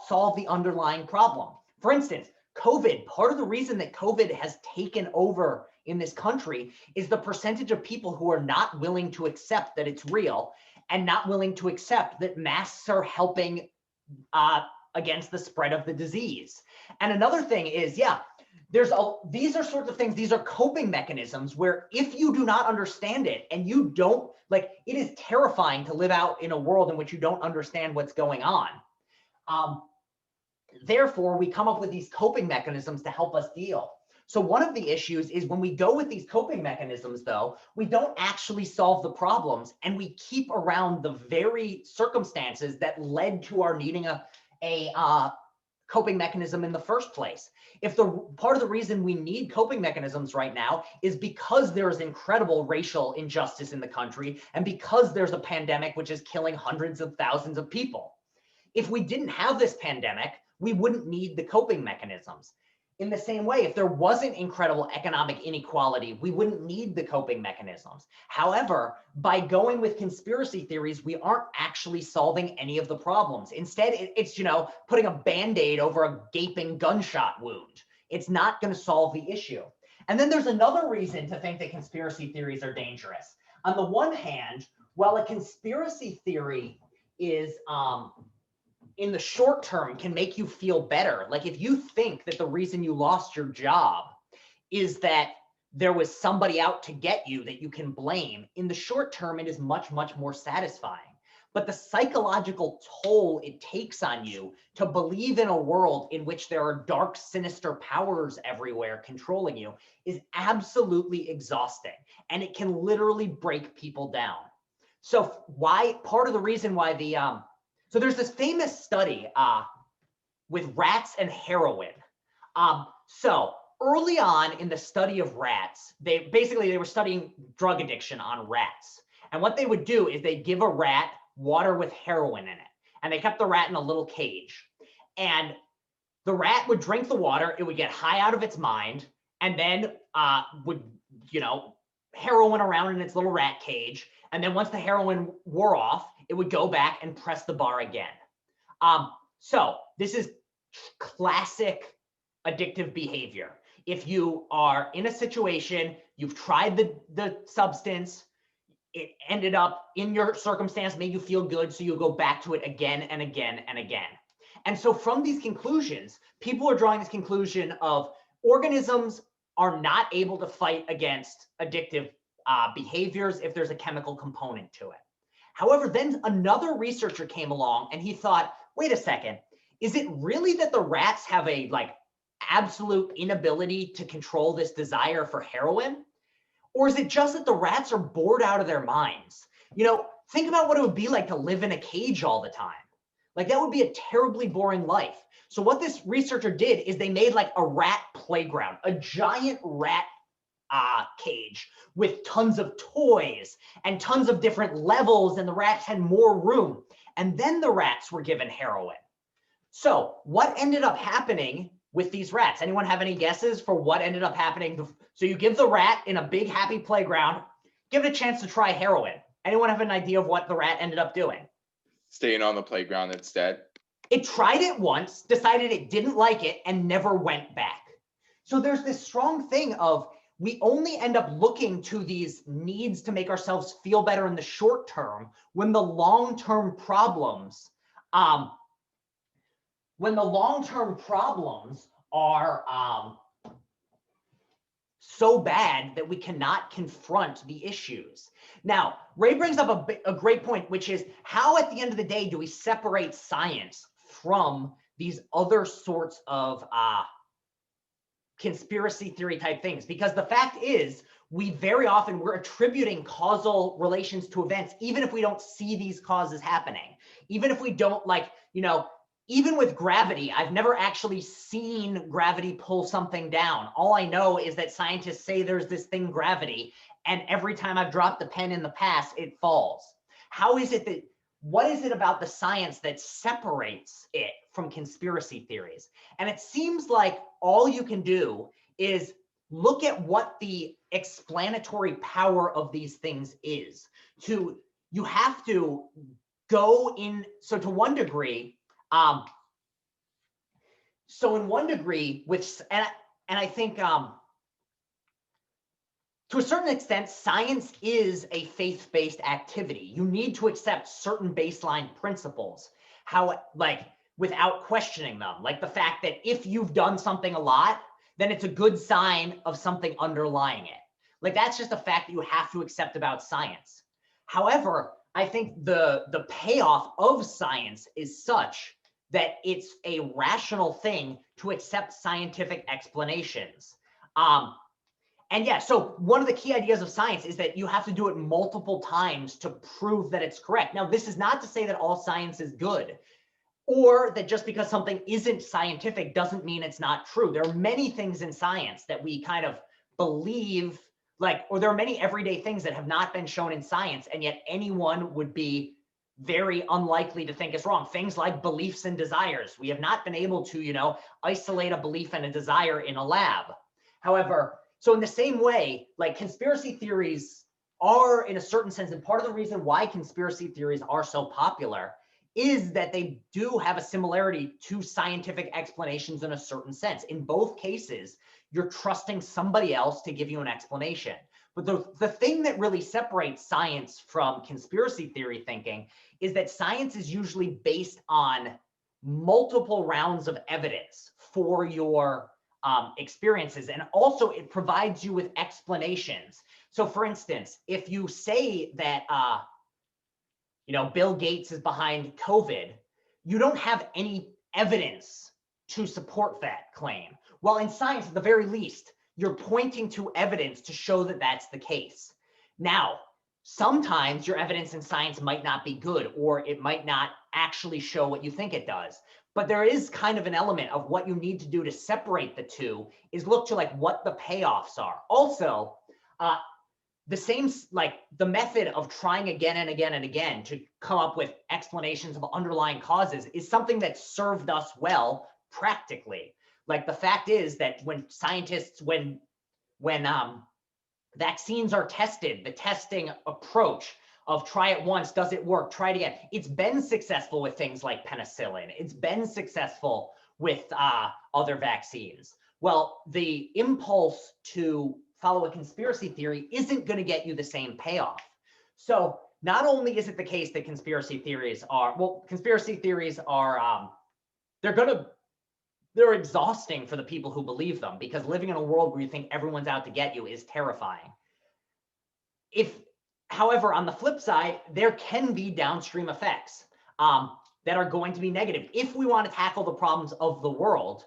solve the underlying problem. For instance, COVID, part of the reason that COVID has taken over in this country is the percentage of people who are not willing to accept that it's real and not willing to accept that masks are helping against the spread of the disease. And another thing is, yeah, these are sorts of things, these are coping mechanisms where if you do not understand it and you don't, it is terrifying to live out in a world in which you don't understand what's going on. Therefore, we come up with these coping mechanisms to help us deal. So one of the issues is when we go with these coping mechanisms, though, we don't actually solve the problems, and we keep around the very circumstances that led to our needing a coping mechanism in the first place. If the part of the reason we need coping mechanisms right now is because there is incredible racial injustice in the country, and because there's a pandemic which is killing hundreds of thousands of people. If we didn't have this pandemic, we wouldn't need the coping mechanisms. In the same way, if there wasn't incredible economic inequality, we wouldn't need the coping mechanisms. However, by going with conspiracy theories, we aren't actually solving any of the problems. Instead, it's, you know, putting a Band-Aid over a gaping gunshot wound. It's not going to solve the issue. And then there's another reason to think that conspiracy theories are dangerous. On the one hand, while a conspiracy theory is in the short term can make you feel better. Like if you think that the reason you lost your job is that there was somebody out to get you that you can blame, in the short term, it is much, much more satisfying. But the psychological toll it takes on you to believe in a world in which there are dark, sinister powers everywhere controlling you is absolutely exhausting. And it can literally break people down. So part of the reason why so there's this famous study with rats and heroin. So early on in the study of rats, they were studying drug addiction on rats. And what they would do is they'd give a rat water with heroin in it. And they kept the rat in a little cage. And the rat would drink the water, it would get high out of its mind, and then would, you know, heroin around in its little rat cage. And then once the heroin wore off, it would go back and press the bar again. So this is classic addictive behavior. If you are in a situation, you've tried the substance, it ended up in your circumstance, made you feel good, so you'll go back to it again and again and again. And so from these conclusions, people are drawing this conclusion of organisms are not able to fight against addictive behaviors if there's a chemical component to it. However, then another researcher came along and he thought, wait a second, is it really that the rats have a absolute inability to control this desire for heroin? Or is it just that the rats are bored out of their minds? You know, think about what it would be like to live in a cage all the time. Like that would be a terribly boring life. So what this researcher did is they made like a rat playground, a giant rat cage with tons of toys and tons of different levels, and the rats had more room. And then the rats were given heroin. So what ended up happening with these rats? Anyone have any guesses for what ended up happening? So you give the rat in a big happy playground, give it a chance to try heroin. Anyone have an idea of what the rat ended up doing? Staying on the playground instead. It tried it once, decided it didn't like it, and never went back. So there's this strong thing of we only end up looking to these needs to make ourselves feel better in the short term when the long-term problems, are so bad that we cannot confront the issues. Now, Ray brings up a great point, which is how at the end of the day do we separate science from these other sorts of conspiracy theory type things? Because the fact is, we're attributing causal relations to events, even if we don't see these causes happening. Even if we don't even with gravity, I've never actually seen gravity pull something down. All I know is that scientists say there's this thing, gravity, and every time I've dropped the pen in the past, it falls. What is it about the science that separates it from conspiracy theories? And it seems like all you can do is look at what the explanatory power of these things is. You have to go in, so to one degree, in one degree, I think to a certain extent, science is a faith-based activity. You need to accept certain baseline principles, without questioning them. Like the fact that if you've done something a lot, then it's a good sign of something underlying it. Like that's just a fact that you have to accept about science. However, I think the payoff of science is such that it's a rational thing to accept scientific explanations. And yeah, so one of the key ideas of science is that you have to do it multiple times to prove that it's correct. Now, this is not to say that all science is good, or that just because something isn't scientific doesn't mean it's not true. There are many things in science that we kind of believe, like, or there are many everyday things that have not been shown in science, and yet anyone would be very unlikely to think is wrong. Things like beliefs and desires. We have not been able to, isolate a belief and a desire in a lab. However, so in the same way, like conspiracy theories are in a certain sense, and part of the reason why conspiracy theories are so popular is that they do have a similarity to scientific explanations in a certain sense. In both cases, you're trusting somebody else to give you an explanation. But the thing that really separates science from conspiracy theory thinking is that science is usually based on multiple rounds of evidence for your experiences. And also it provides you with explanations. So for instance, if you say that, Bill Gates is behind COVID, you don't have any evidence to support that claim. While in science, at the very least, you're pointing to evidence to show that that's the case. Now, sometimes your evidence in science might not be good, or it might not actually show what you think it does. But there is kind of an element of what you need to do to separate the two is look to like what the payoffs are. Also, the same, like the method of trying again and again and again to come up with explanations of underlying causes is something that served us well practically. Like the fact is that when scientists, when vaccines are tested, the testing approach of try it once, does it work, try it again. It's been successful with things like penicillin. It's been successful with other vaccines. Well, the impulse to follow a conspiracy theory isn't going to get you the same payoff. So not only is it the case that conspiracy theories are, they're exhausting for the people who believe them, because living in a world where you think everyone's out to get you is terrifying. However, on the flip side, there can be downstream effects that are going to be negative. If we want to tackle the problems of the world,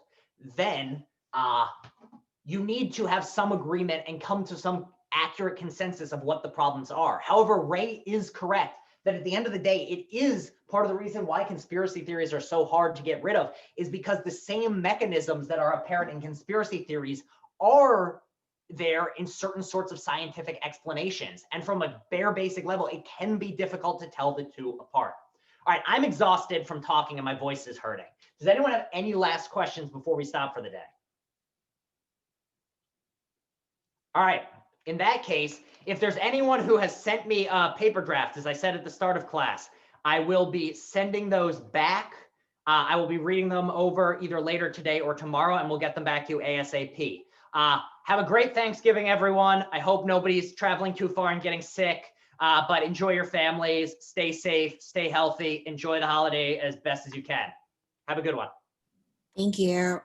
then you need to have some agreement and come to some accurate consensus of what the problems are. However, Ray is correct that at the end of the day, it is part of the reason why conspiracy theories are so hard to get rid of, is because the same mechanisms that are apparent in conspiracy theories are there in certain sorts of scientific explanations. And from a bare basic level, it can be difficult to tell the two apart. All right, I'm exhausted from talking and my voice is hurting. Does anyone have any last questions before we stop for the day? All right, in that case, if there's anyone who has sent me paper drafts, as I said at the start of class, I will be sending those back. I will be reading them over either later today or tomorrow, and we'll get them back to you ASAP. Have a great Thanksgiving, everyone. I hope nobody's traveling too far and getting sick, but enjoy your families, stay safe, stay healthy, enjoy the holiday as best as you can. Have a good one. Thank you.